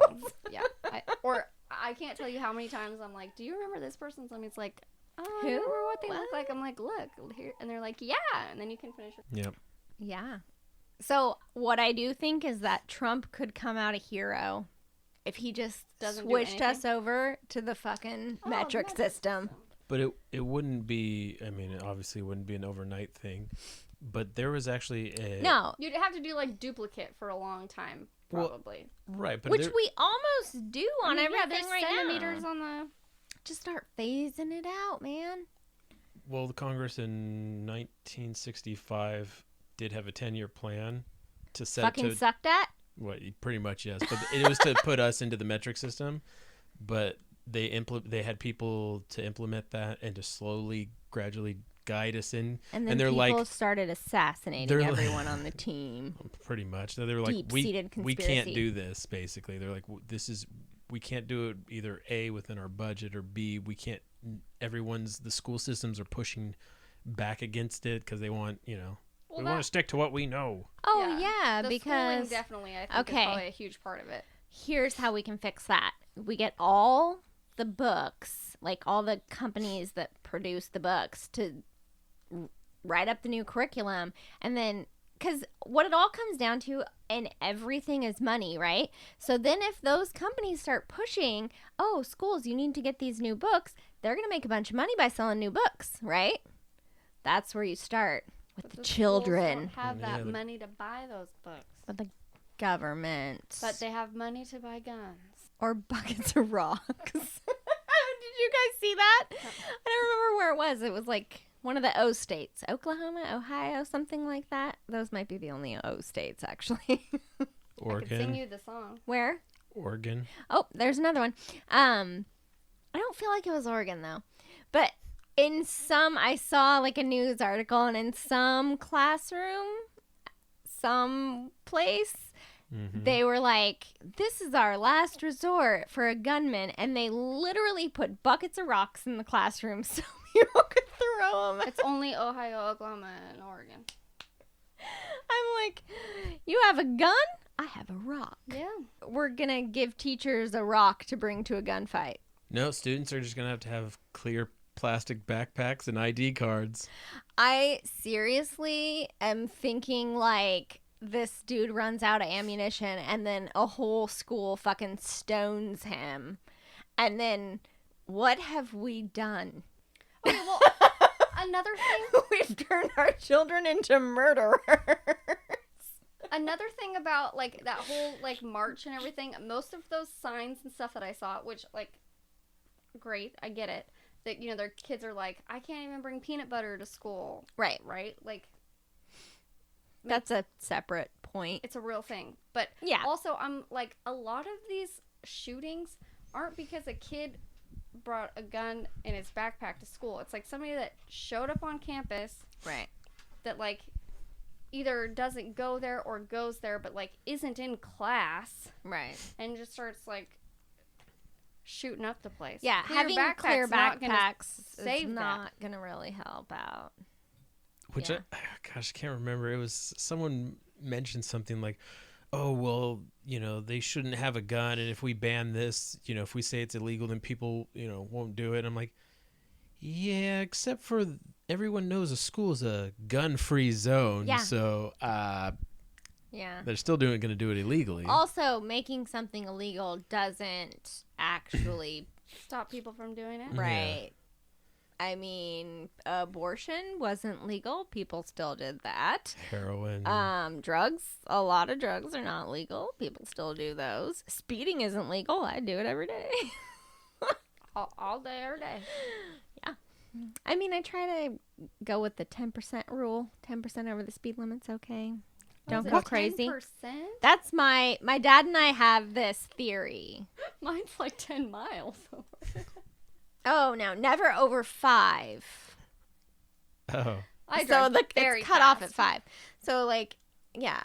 Speaker 3: valuable. I can't tell you how many times I'm like, do you remember this person? Somebody's like, oh, I remember what they look like. I'm like, look here, and they're like, yeah, and then you can finish it.
Speaker 4: Yep.
Speaker 2: Yeah. So what I do think is that Trump could come out a hero if he just switched us over to the fucking metric system.
Speaker 4: But it wouldn't be, I mean, it obviously wouldn't be an overnight thing. But there was actually
Speaker 2: No.
Speaker 3: You'd have to do like duplicate for a long time, probably.
Speaker 4: Well, right. But
Speaker 2: which we almost do on everything right now.
Speaker 3: Centimeters on the...
Speaker 2: Just start phasing it out, man.
Speaker 4: Well, the Congress in 1965 did have a 10-year plan to set
Speaker 2: fucking sucked at?
Speaker 4: What, pretty much, yes. But it was to put us into the metric system. But they had people to implement that and to slowly, gradually guide us in.
Speaker 2: And then
Speaker 4: they're
Speaker 2: people
Speaker 4: like,
Speaker 2: started assassinating everyone on the team.
Speaker 4: Pretty much. They were like, we can't do this, basically. They're like, we can't do it either A, within our budget, or B, we can't the school systems are pushing back against it because they want, we
Speaker 3: Well,
Speaker 4: want to stick to what we know.
Speaker 2: Oh, yeah,
Speaker 3: the schooling
Speaker 2: because
Speaker 3: definitely, I think, is probably a huge part of it.
Speaker 2: here's how we can fix that. We get all the books, like all the companies that produce the books, to write up the new curriculum. And then, because what it all comes down to, and everything is money, right? So then if those companies start pushing, oh, schools, you need to get these new books, they're going to make a bunch of money by selling new books, right? That's where you start with
Speaker 3: But
Speaker 2: the
Speaker 3: schools
Speaker 2: children.
Speaker 3: don't have
Speaker 4: Yeah,
Speaker 3: that
Speaker 4: the-
Speaker 3: money to buy those books.
Speaker 2: With the government.
Speaker 3: But they have money to buy guns.
Speaker 2: Or buckets of rocks. Did you guys see that? I don't remember where it was. It was like one of the O states. Oklahoma, Ohio, something like that. Those might be the only O states, actually.
Speaker 3: I could sing
Speaker 4: Oregon.
Speaker 3: you the song.
Speaker 2: Where?
Speaker 4: Oregon.
Speaker 2: Oh, there's another one. I don't feel like it was Oregon, though. But I saw like a news article, and in some classroom, some place,
Speaker 4: Mm-hmm.
Speaker 2: they were like, this is our last resort for a gunman. And they literally put buckets of rocks in the classroom so people could throw them.
Speaker 3: It's only Ohio, Oklahoma, and Oregon.
Speaker 2: I'm like, you have a gun? I have a rock.
Speaker 3: Yeah.
Speaker 2: We're going to give teachers a rock to bring to a gunfight.
Speaker 4: No, students are just going to have clear plastic backpacks and ID cards.
Speaker 2: I seriously am thinking like this dude runs out of ammunition and then a whole school fucking stones him. And then what have we done?
Speaker 3: Okay, well, another thing.
Speaker 2: We've turned our children into murderers.
Speaker 3: Another thing about like that whole like march and everything, most of those signs and stuff that I saw, which like great, I get it. That their kids are like, I can't even bring peanut butter to school.
Speaker 2: Right.
Speaker 3: Right? Like
Speaker 2: That's a separate point.
Speaker 3: it's a real thing. But
Speaker 2: Yeah.
Speaker 3: also I'm like a lot of these shootings aren't because a kid brought a gun in his backpack to school. It's like somebody that showed up on campus
Speaker 2: Right.
Speaker 3: that like either doesn't go there or goes there but like isn't in class
Speaker 2: Right.
Speaker 3: and just starts like shooting up the place.
Speaker 2: Yeah, having clear
Speaker 3: not gonna
Speaker 2: backpacks
Speaker 3: save
Speaker 2: is
Speaker 3: that.
Speaker 2: not going to really help out.
Speaker 4: Which,
Speaker 2: Yeah.
Speaker 4: I can't remember. It was someone mentioned something like, oh, well, they shouldn't have a gun. And if we ban this, if we say it's illegal, then people, won't do it. And I'm like, yeah, except for everyone knows a school is a gun-free zone.
Speaker 2: Yeah.
Speaker 4: So
Speaker 2: Yeah.
Speaker 4: they're still going to do it illegally.
Speaker 2: Also, making something illegal doesn't actually
Speaker 3: Stop people from doing it.
Speaker 4: Yeah.
Speaker 2: right. I mean, abortion wasn't legal. People still did that.
Speaker 4: Heroin.
Speaker 2: Drugs. A lot of drugs are not legal. People still do those. Speeding isn't legal. I do it every day.
Speaker 3: All day, every day.
Speaker 2: I mean, I try to go with the 10% rule. 10% over the speed limit's okay. Don't
Speaker 3: Was
Speaker 2: go
Speaker 3: it
Speaker 2: crazy.
Speaker 3: 10%?
Speaker 2: That's my dad and I have this theory.
Speaker 3: Mine's like 10 miles.
Speaker 2: Oh, no, never over 5.
Speaker 4: oh.
Speaker 3: I
Speaker 2: So
Speaker 3: drive very
Speaker 2: it's cut off at
Speaker 3: fast.
Speaker 2: 5. So like, yeah.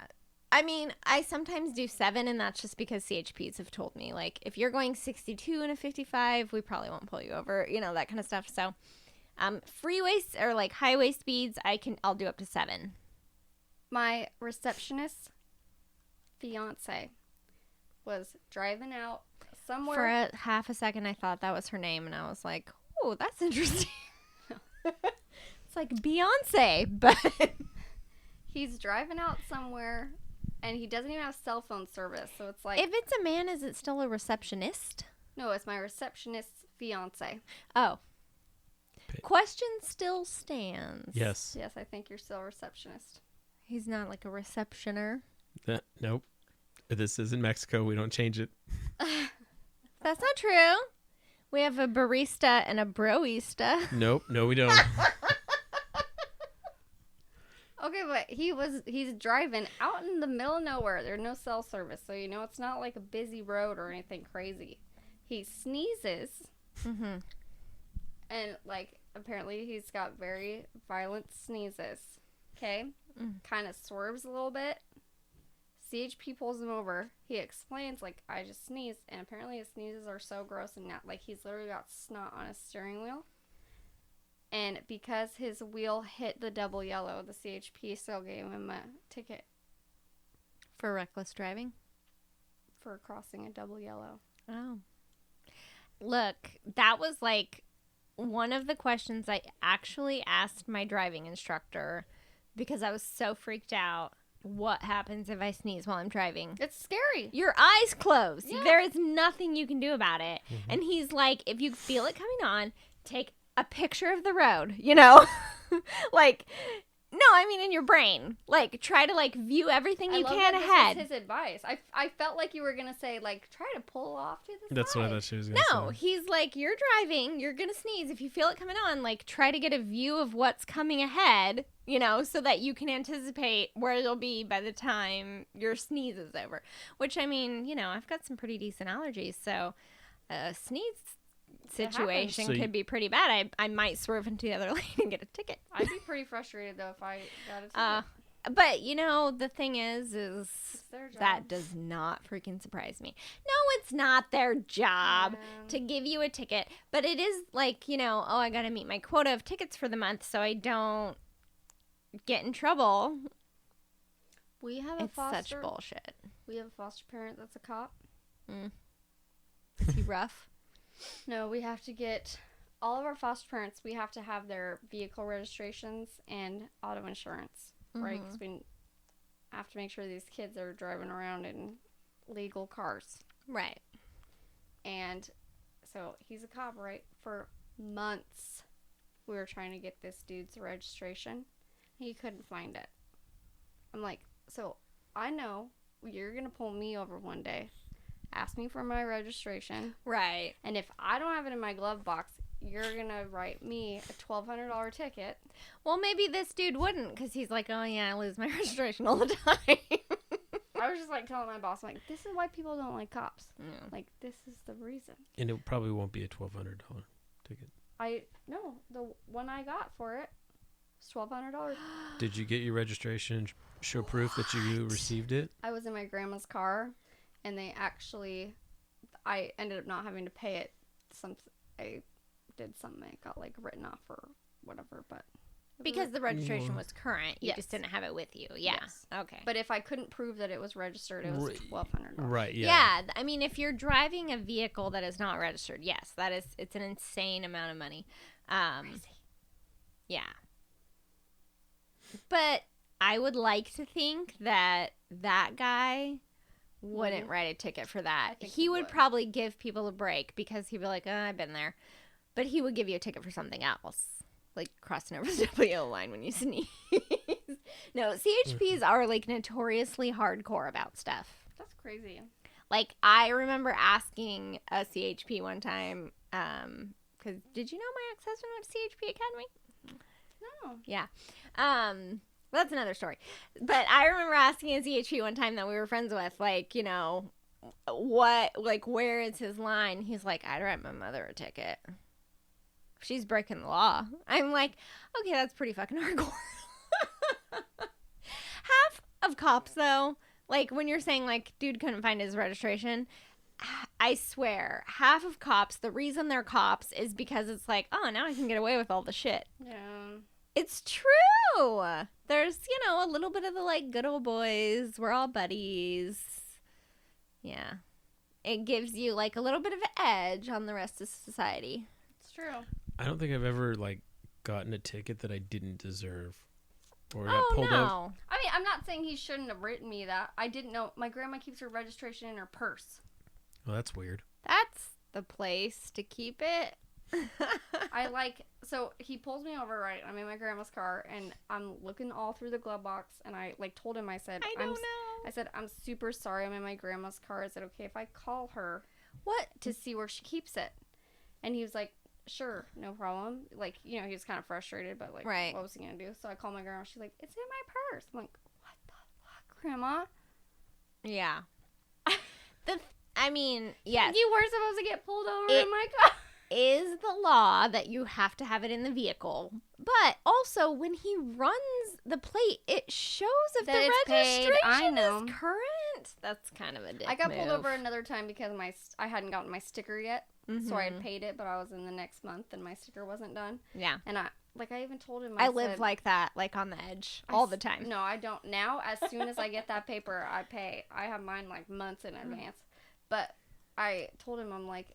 Speaker 2: I mean, I sometimes do 7, and that's just because CHPs have told me, like, if you're going 62 and a 55, we probably won't pull you over, that kind of stuff. So, freeways or like highway speeds, I'll do up to 7.
Speaker 3: My receptionist fiance was driving out somewhere.
Speaker 2: For a half a second, I thought that was her name, and I was like, oh, that's interesting. It's like Beyonce, but
Speaker 3: He's driving out somewhere, and he doesn't even have cell phone service. So it's like,
Speaker 2: if it's a man, is it still a receptionist?
Speaker 3: no, it's my receptionist's fiance.
Speaker 2: Oh. Question still stands.
Speaker 4: Yes.
Speaker 3: Yes, I think you're still a receptionist.
Speaker 2: He's not like a receptioner.
Speaker 4: Nope. This is in Mexico. We don't change it.
Speaker 2: That's not true. We have a barista and a broista.
Speaker 4: Nope. No, we don't.
Speaker 3: Okay, but he's driving out in the middle of nowhere. There's no cell service, so it's not like a busy road or anything crazy. He sneezes,
Speaker 2: Mm-hmm.
Speaker 3: and like apparently he's got very violent sneezes. Okay, kind of swerves a little bit, CHP pulls him over. He explains, like, I just sneezed, and apparently his sneezes are so gross and like he's literally got snot on his steering wheel. And because his wheel hit the double yellow, the CHP still gave him a ticket
Speaker 2: For reckless driving?
Speaker 3: for crossing a double yellow.
Speaker 2: Oh. Look, that was like one of the questions I actually asked my driving instructor because I was so freaked out. What happens if I sneeze while I'm driving?
Speaker 3: It's scary.
Speaker 2: Your eyes closed.
Speaker 3: Yeah.
Speaker 2: There is nothing you can do about it.
Speaker 4: Mm-hmm.
Speaker 2: And he's like, if you feel it coming on, take a picture of the road, you know? Like, no, I mean in your brain. Like, try to, like, view everything you can
Speaker 3: that
Speaker 2: ahead.
Speaker 3: This is his advice. I felt like you were going to say, like, try to pull off to the
Speaker 4: That's
Speaker 3: side.
Speaker 4: what I thought she was going to
Speaker 2: No,
Speaker 4: say.
Speaker 2: he's like, you're driving, you're going to sneeze. If you feel it coming on, like, try to get a view of what's coming ahead, you know, so that you can anticipate where it'll be by the time your sneeze is over. Which, I mean, you know, I've got some pretty decent allergies, so a sneeze situation
Speaker 4: So you-
Speaker 2: could be pretty bad. I might swerve into the other lane and get a ticket.
Speaker 3: I'd be pretty frustrated, though, if I got a ticket.
Speaker 2: But, you know, the thing is
Speaker 3: It's their job.
Speaker 2: that does not freaking surprise me. No, it's not their job
Speaker 3: Yeah.
Speaker 2: to give you a ticket. But it is like, you know, oh, I got to meet my quota of tickets for the month so I don't get in trouble.
Speaker 3: We have a
Speaker 2: It's
Speaker 3: foster.
Speaker 2: such bullshit.
Speaker 3: We have a foster parent that's a cop.
Speaker 2: Is he rough?
Speaker 3: No, we have to get all of our foster parents. We have to have their vehicle registrations and auto insurance, right? Because we have to make sure these kids are driving around in legal cars.
Speaker 2: Right.
Speaker 3: And so he's a cop, right? For months, we were trying to get this dude's registration. He couldn't find it. I'm like, so I know you're going to pull me over one day, ask me for my registration,
Speaker 2: Right.
Speaker 3: and if I don't have it in my glove box, you're going to write me a $1,200 ticket.
Speaker 2: Well, maybe this dude wouldn't because he's like, oh, yeah, I lose my registration all the time.
Speaker 3: I was just like telling my boss, I'm like, this is why people don't like cops.
Speaker 2: Yeah.
Speaker 3: Like, this is the reason.
Speaker 4: And it probably won't be a $1,200 ticket.
Speaker 3: No, the one I got for it was $1,200.
Speaker 4: Did you get your registration and show proof that you received it?
Speaker 3: I was in my grandma's car, and I ended up not having to pay it. I did something that got like written off or whatever, but
Speaker 2: Because the registration was current. You
Speaker 3: Yes.
Speaker 2: just didn't have it with you. Yeah.
Speaker 3: Yes.
Speaker 2: Okay.
Speaker 3: But if I couldn't prove that it was registered, it was $1,200.
Speaker 4: Right, yeah.
Speaker 2: Yeah, I mean, if you're driving a vehicle that is not registered, yes, it's an insane amount of money.
Speaker 3: Crazy.
Speaker 2: Yeah. But I would like to think that that guy wouldn't write a ticket for that.
Speaker 3: think
Speaker 2: He
Speaker 3: he
Speaker 2: would
Speaker 3: would.
Speaker 2: probably give people a break because he'd be like, oh, I've been there. But he would give you a ticket for something else, like crossing over the WO line when you sneeze. No, CHPs are like notoriously hardcore about stuff.
Speaker 3: That's crazy.
Speaker 2: Like, I remember asking a CHP one time, because did you know my ex-husband went to CHP Academy?
Speaker 3: No.
Speaker 2: Yeah. That's another story. But I remember asking a CHP one time that we were friends with, like, you know, where is his line? He's like, I'd write my mother a ticket. She's breaking the law. I'm like, okay, that's pretty fucking hardcore. Half of cops, though, like, when you're saying, like, dude couldn't find his registration, I swear, half of cops, the reason they're cops is because it's like, oh, now I can get away with all the shit.
Speaker 3: Yeah.
Speaker 2: It's true. There's, you know, a little bit of the, like, good old boys. We're all buddies. Yeah. It gives you, like, a little bit of an edge on the rest of society.
Speaker 3: It's true.
Speaker 4: I don't think I've ever, like, gotten a ticket that I didn't deserve. Or got
Speaker 2: Oh,
Speaker 4: pulled
Speaker 2: no.
Speaker 4: over.
Speaker 3: I mean, I'm not saying he shouldn't have written me that. I didn't know. My grandma keeps her registration in her purse.
Speaker 4: Well, that's weird.
Speaker 2: That's the place to keep it.
Speaker 3: So he pulls me over, right? I'm in my grandma's car, and I'm looking all through the glove box, and I, like, told him, I said,
Speaker 2: I don't know.
Speaker 3: I said, I'm super sorry I'm in my grandma's car. Is it okay if I call her
Speaker 2: What?
Speaker 3: to see where she keeps it? And he was like, sure, no problem. Like, you know, he was kind of frustrated, but, like,
Speaker 2: Right.
Speaker 3: what was he going to do? So I called my grandma. She's like, it's in my purse. I'm like, what the fuck, Grandma?
Speaker 2: Yeah. I mean, yes.
Speaker 3: You were supposed to get pulled over in my car.
Speaker 2: is the law that you have to have it in the vehicle. But also, when he runs the plate, it shows if
Speaker 3: That
Speaker 2: the
Speaker 3: it's paid.
Speaker 2: registration
Speaker 3: I know.
Speaker 2: is current. That's kind of a dick
Speaker 3: I got pulled
Speaker 2: move.
Speaker 3: over another time because I hadn't gotten my sticker yet. So I had paid it, but I was in the next month and my sticker wasn't done.
Speaker 2: Yeah.
Speaker 3: And I even told him,
Speaker 2: I
Speaker 3: said,
Speaker 2: live like that, like on the edge all the time.
Speaker 3: No, I don't. Now, as soon as I get that paper, I pay. I have mine like months in advance. But I told him, I'm like,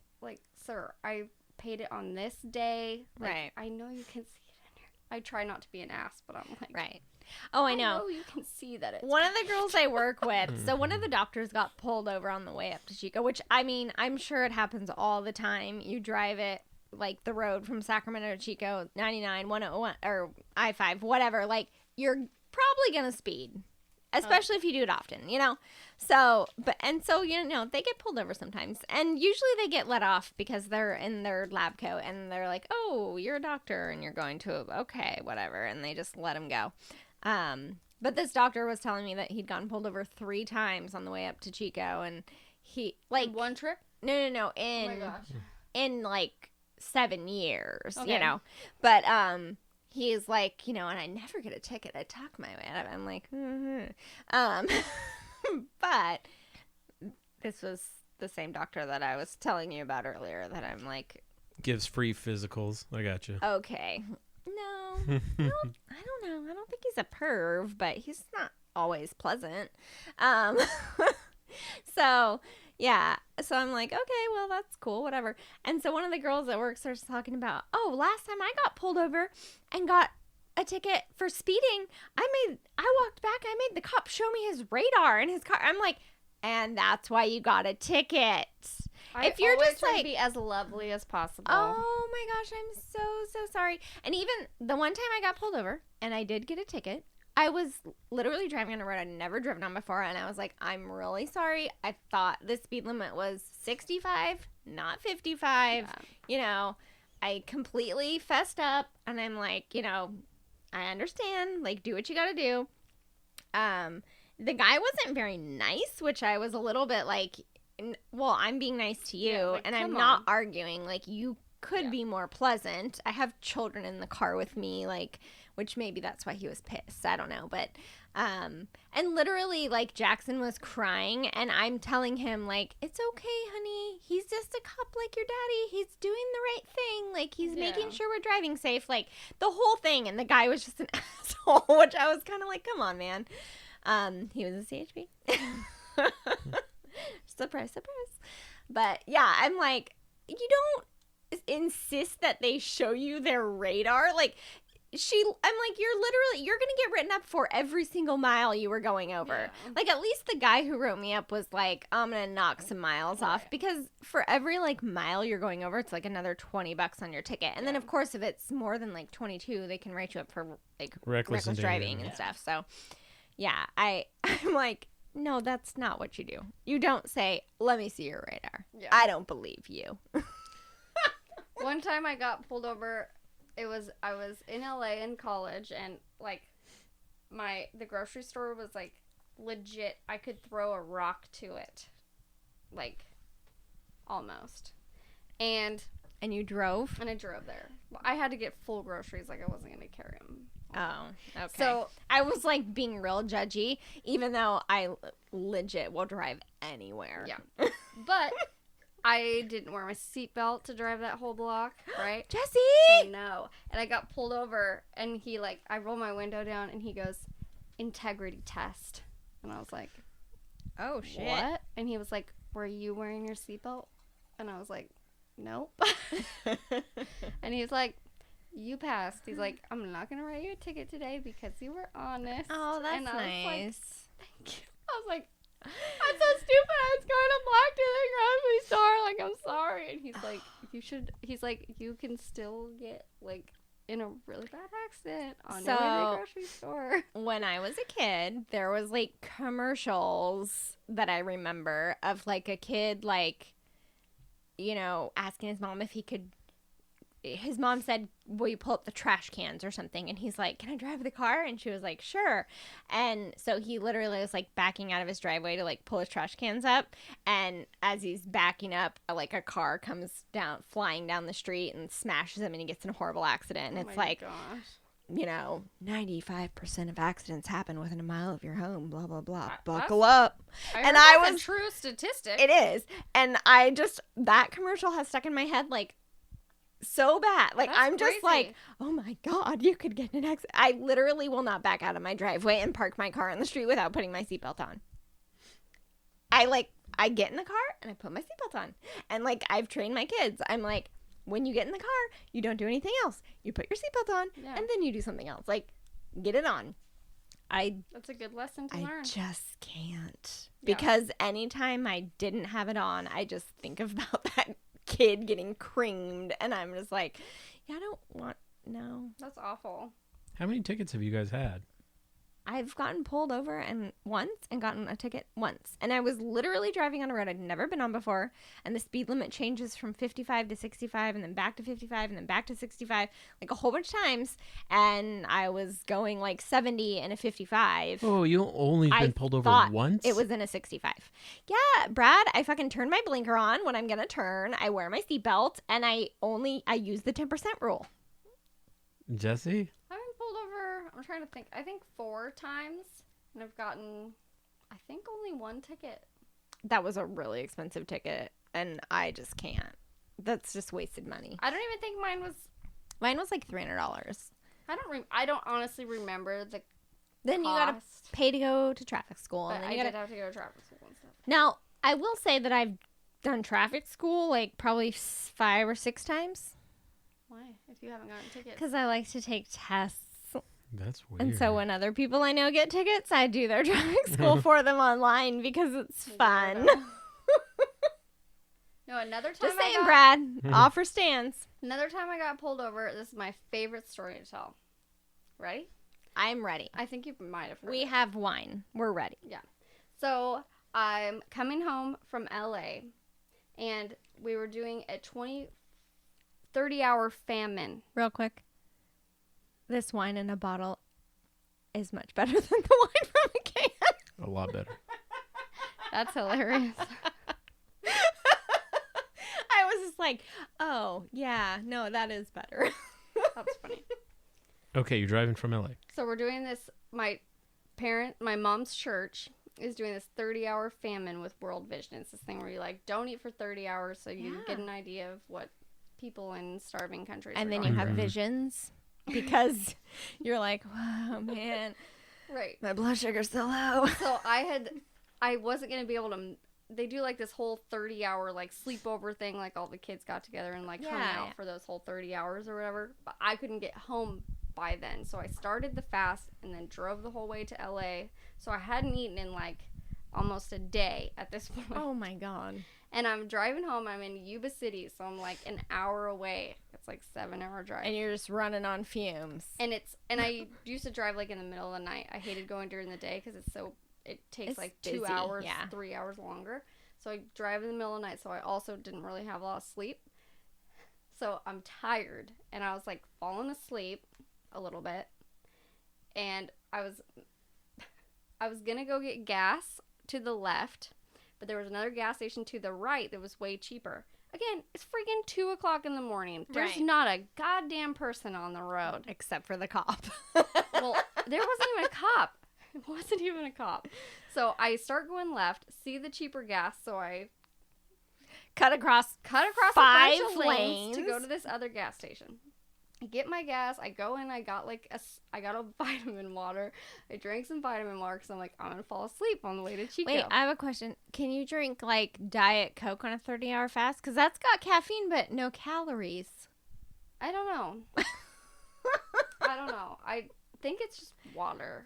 Speaker 3: sir, I paid it on this day. Like,
Speaker 2: Right.
Speaker 3: I know you can see it in here. I try not to be an ass, but I'm like,
Speaker 2: Right. Oh, I know.
Speaker 3: you can see that it's
Speaker 2: One of the girls I work with, so one of the doctors got pulled over on the way up to Chico, which, I mean, I'm sure it happens all the time. You drive it, like, the road from Sacramento to Chico, 99, 101, or I-5, whatever. Like, you're probably going to speed, especially if you do it often, you know? So, you know, they get pulled over sometimes. And usually they get let off because they're in their lab coat and they're like, oh, you're a doctor and you're going to, okay, whatever. And they just let them go. But this doctor was telling me that he'd gotten pulled over 3 times on the way up to Chico, and he
Speaker 3: in one trip.
Speaker 2: no,
Speaker 3: Oh my gosh.
Speaker 2: in like 7 years,
Speaker 3: Okay.
Speaker 2: you know. But he's like, you know, and I never get a ticket. I talk my way out of it. I'm like, but this was the same doctor that I was telling you about earlier. That I'm like,
Speaker 4: Gives free physicals. I got you.
Speaker 2: okay. No, I don't know. I don't think he's a perv, but he's not always pleasant. So, yeah. So I'm like, okay, well, that's cool, whatever. And so one of the girls at work starts talking about, oh, last time I got pulled over and got a ticket for speeding, I walked back, I made the cop show me his radar in his car. I'm like, and that's why you got a ticket. If you're just
Speaker 3: try
Speaker 2: like,
Speaker 3: to be as lovely as possible.
Speaker 2: oh my gosh, I'm so sorry. And even the one time I got pulled over and I did get a ticket, I was literally driving on a road I'd never driven on before, and I was like, I'm really sorry. I thought the speed limit was 65, not 55.
Speaker 3: Yeah.
Speaker 2: You know, I completely fessed up, and I'm like, you know, I understand. Like, do what you gotta do. The guy wasn't very nice, which I was a little bit like, well, I'm being nice to you,
Speaker 3: Yeah, like,
Speaker 2: and I'm
Speaker 3: come
Speaker 2: not
Speaker 3: on.
Speaker 2: arguing. Like, you could be more pleasant. I have children in the car with me, like, which maybe that's why he was pissed. I don't know. But, and literally, like, Jackson was crying, and I'm telling him, like, it's okay, honey. He's just a cop like your daddy. He's doing the right thing. Like, he's making
Speaker 3: Yeah.
Speaker 2: sure we're driving safe. Like, the whole thing. And the guy was just an asshole, which I was kind of like, come on, man. He was a CHP. Surprise. But yeah, I'm like, you don't insist that they show you their radar. Like, I'm like, you're gonna get written up for every single mile you were going over.
Speaker 3: Yeah.
Speaker 2: Like, at least the guy who wrote me up was like, I'm gonna knock some miles off, because for every like mile you're going over, it's like another $20 on your ticket. And then of course, if it's more than like 22, they can write you up for like reckless driving and stuff. So yeah, I'm like, no, that's not what you do. You don't say, let me see your radar.
Speaker 3: Yeah.
Speaker 2: I don't believe you.
Speaker 3: One time I got pulled over. I was in LA in college, and like the grocery store was like legit. I could throw a rock to it, like almost. And
Speaker 2: you drove?
Speaker 3: I drove there. I had to get full groceries. Like, I wasn't gonna carry them.
Speaker 2: Oh, okay.
Speaker 3: So
Speaker 2: I was like being real judgy, even though I legit will drive anywhere.
Speaker 3: yeah, but I didn't wear my seatbelt to drive that whole block, right? I
Speaker 2: Jesse!
Speaker 3: know. And I got pulled over, and I rolled my window down, and he goes, integrity test. And I was like,
Speaker 2: Oh, shit.
Speaker 3: what? And he was like, were you wearing your seatbelt? And I was like, nope. And he was like, you passed. He's like, I'm not going to write you a ticket today because you were honest.
Speaker 2: Oh, that's
Speaker 3: and I was
Speaker 2: nice.
Speaker 3: like, thank you. I was like, I'm so stupid. I was going to block to the grocery store. Like, I'm sorry. And he's like, you can still get, like, in a really bad accident on your way to the grocery store.
Speaker 2: When I was a kid, there was, like, commercials that I remember of, like, a kid, like, you know, asking his mom if he could his mom said, will you pull up the trash cans or something? And he's like, can I drive the car? And she was like, sure. And so he literally was like backing out of his driveway to like pull his trash cans up. And as he's backing up, like a car comes down, flying down the street and smashes him, and he gets in a horrible accident. And it's like, you know, 95% of accidents happen within a mile of your home, blah, blah, blah. Buckle up.
Speaker 3: And I was a true statistic.
Speaker 2: It is. And that commercial has stuck in my head like so bad. Like,
Speaker 3: That's
Speaker 2: I'm just
Speaker 3: crazy.
Speaker 2: like, oh my God, you could get in an accident. I literally will not back out of my driveway and park my car on the street without putting my seatbelt on. I get in the car and I put my seatbelt on. And like, I've trained my kids. I'm like, when you get in the car, you don't do anything else. You put your seatbelt on and then you do something else. Like, get it on.
Speaker 3: That's a good lesson to learn.
Speaker 2: I just can't. Because anytime I didn't have it on, I just think about that kid getting creamed, and I'm just like, yeah, I don't want, no.
Speaker 3: That's awful.
Speaker 4: How many tickets have you guys had?
Speaker 2: I've gotten pulled over once and gotten a ticket once. And I was literally driving on a road I'd never been on before. And the speed limit changes from 55 to 65 and then back to 55 and then back to 65, like a whole bunch of times. And I was going like 70 and a 55.
Speaker 4: Oh, you only been pulled over once?
Speaker 2: It was in a 65. Yeah, Brad, I fucking turn my blinker on when I'm going to turn. I wear my seatbelt, and I use the 10% rule.
Speaker 4: Jesse?
Speaker 3: I've been pulled over, I'm trying to think, I think 4 times, and I've gotten, I think, only 1 ticket.
Speaker 2: That was a really expensive ticket, and I just can't. That's just wasted money.
Speaker 3: I don't even think mine was
Speaker 2: like $300.
Speaker 3: I don't honestly remember the
Speaker 2: Then
Speaker 3: cost,
Speaker 2: you gotta pay to go to traffic school.
Speaker 3: but
Speaker 2: And then
Speaker 3: I
Speaker 2: you
Speaker 3: did
Speaker 2: gotta...
Speaker 3: have to go to traffic school and stuff.
Speaker 2: Now, I will say that I've done traffic school like probably 5 or 6 times.
Speaker 3: Why? If you haven't gotten tickets?
Speaker 2: Because I like to take tests.
Speaker 4: That's weird.
Speaker 2: And so when other people I know get tickets, I do their traffic school for them online because it's fun.
Speaker 3: No, another time
Speaker 2: Just saying, Brad. Offer stands.
Speaker 3: Another time I got pulled over. This is my favorite story to tell. Ready?
Speaker 2: I'm ready.
Speaker 3: I think you might have heard
Speaker 2: We
Speaker 3: it.
Speaker 2: have wine. We're ready.
Speaker 3: Yeah. So I'm coming home from LA, and we were doing a 30-hour famine.
Speaker 2: Real quick. This wine in a bottle is much better than the wine from a can.
Speaker 4: A lot better.
Speaker 3: That's hilarious.
Speaker 2: I was just like, oh, yeah, no, that is better.
Speaker 3: That's funny.
Speaker 4: Okay, you're driving from LA.
Speaker 3: So we're doing this. My mom's church is doing this 30-hour famine with World Vision. It's this thing where you like don't eat for 30 hours so you get an idea of what people in starving countries
Speaker 2: And
Speaker 3: are
Speaker 2: then
Speaker 3: going
Speaker 2: you have
Speaker 3: through.
Speaker 2: visions because you're like, wow, man,
Speaker 3: Right.
Speaker 2: my blood sugar's so low.
Speaker 3: So I wasn't going to be able to, they do like this whole 30-hour like sleepover thing, like all the kids got together and like hung out for those whole 30 hours or whatever, but I couldn't get home by then. So I started the fast and then drove the whole way to LA. So I hadn't eaten in like almost a day at this point.
Speaker 2: Oh my God.
Speaker 3: And I'm driving home. I'm in Yuba City, so I'm like an hour away. It's like 7-hour drive.
Speaker 2: And you're just running on fumes.
Speaker 3: And I used to drive like in the middle of the night. I hated going during the day because it takes
Speaker 2: It's
Speaker 3: like
Speaker 2: busy,
Speaker 3: 2 hours,
Speaker 2: yeah.
Speaker 3: 3 hours longer. So I drive in the middle of the night. So I also didn't really have a lot of sleep. So I'm tired, and I was like falling asleep a little bit. And I was gonna go get gas to the left, but there was another gas station to the right that was way cheaper. Again, it's freaking 2 o'clock in the morning. There's
Speaker 2: Right.
Speaker 3: not a goddamn person on the road.
Speaker 2: Except for the cop.
Speaker 3: Well, there wasn't even a cop. It wasn't even a cop. So I start going left, see the cheaper gas, so I
Speaker 2: cut across
Speaker 3: cut across
Speaker 2: 5
Speaker 3: a bunch of lanes to go
Speaker 2: lanes.
Speaker 3: to this other gas station. I get my gas. I go in. I got a vitamin water. I drank some vitamin water because I'm like, I'm gonna fall asleep on the way to Chico.
Speaker 2: Wait, I have a question. Can you drink like Diet Coke on a 30-hour fast? Because that's got caffeine but no calories.
Speaker 3: I don't know. I don't know. I think it's just water.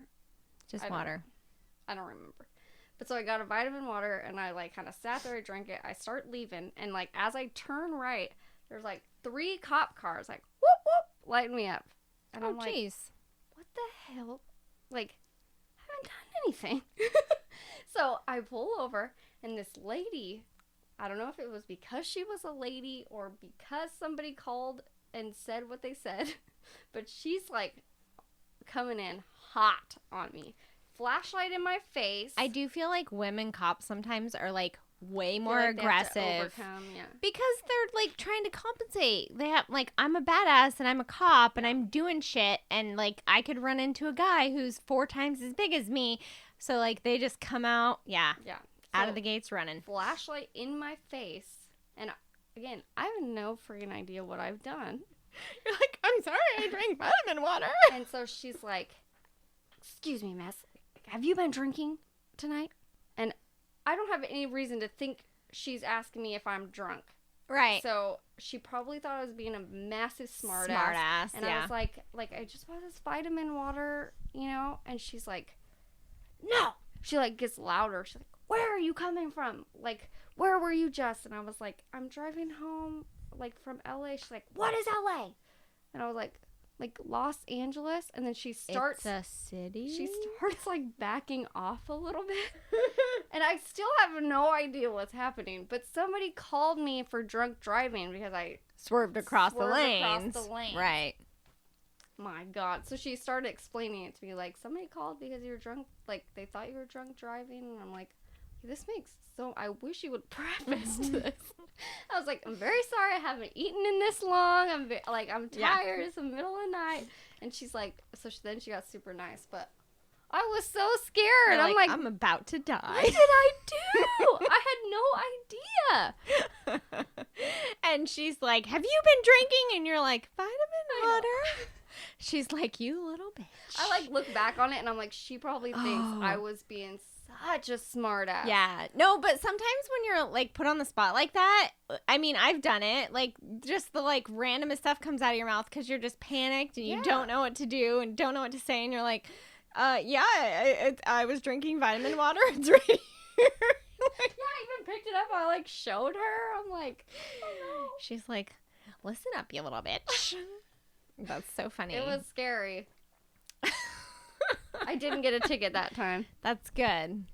Speaker 2: Just
Speaker 3: I don't
Speaker 2: water.
Speaker 3: I don't remember. But so I got a vitamin water and I like kind of sat there, I drank it. I start leaving and like as I turn right, there's like 3 cop cars like whoop whoop lighting me up. And
Speaker 2: Oh,
Speaker 3: I'm like,
Speaker 2: jeez.
Speaker 3: what the hell? Like, I haven't done anything. So I pull over and this lady, I don't know if it was because she was a lady or because somebody called and said what they said, but she's like coming in hot on me. Flashlight in my face.
Speaker 2: I do feel like women cops sometimes are like way
Speaker 3: I feel
Speaker 2: more
Speaker 3: like they have to
Speaker 2: aggressive
Speaker 3: overcome, yeah.
Speaker 2: because they're like trying to compensate. They have like, I'm a badass and I'm a cop and I'm doing shit, and like I could run into a guy who's 4 times as big as me, so like they just come out out of the gates running.
Speaker 3: Flashlight in my face, and again, I have no freaking idea what I've done.
Speaker 2: You're like, I'm sorry, I drank vitamin water.
Speaker 3: And so she's like, excuse me, miss, have you been drinking tonight? And I don't have any reason to think she's asking me if I'm drunk.
Speaker 2: Right.
Speaker 3: So she probably thought I was being a massive smart
Speaker 2: Smart
Speaker 3: ass.
Speaker 2: ass,
Speaker 3: And I was like, I just bought this vitamin water, you know? And she's like, no. She like gets louder. She's like, where are you coming from? Like, where were you just? And I was like, I'm driving home, like, from LA. She's like, what is LA? And I was like Los Angeles. And then she starts.
Speaker 2: It's a city?
Speaker 3: She starts like backing off a little bit. And I still have no idea what's happening. But somebody called me for drunk driving because I
Speaker 2: swerved across the
Speaker 3: swerved
Speaker 2: lanes.
Speaker 3: across the lanes.
Speaker 2: Right.
Speaker 3: My God. So she started explaining it to me like, somebody called because you were drunk. Like, they thought you were drunk driving. And I'm like, this makes so. I wish you would preface this. I was like, I'm very sorry. I haven't eaten in this long. I'm tired. It's the middle of the night. And she's like, then she got super nice. But I was so scared.
Speaker 2: You're
Speaker 3: I'm like,
Speaker 2: I'm about to die.
Speaker 3: what did I do? I had no idea.
Speaker 2: And she's like, have you been drinking? And you're like, vitamin water. She's like, you little bitch.
Speaker 3: I like look back on it and I'm like, she probably thinks I was being such a smart ass.
Speaker 2: Yeah. No, but sometimes when you're like put on the spot like that, I mean, I've done it. Like just the like randomest stuff comes out of your mouth because you're just panicked and you don't know what to do and don't know what to say. And you're like, I was drinking vitamin water. It's right here.
Speaker 3: I even picked it up. I like showed her. I'm like, oh no.
Speaker 2: She's like, listen up, you little bitch. That's so funny.
Speaker 3: It was scary. I didn't get a ticket that time.
Speaker 2: That's good.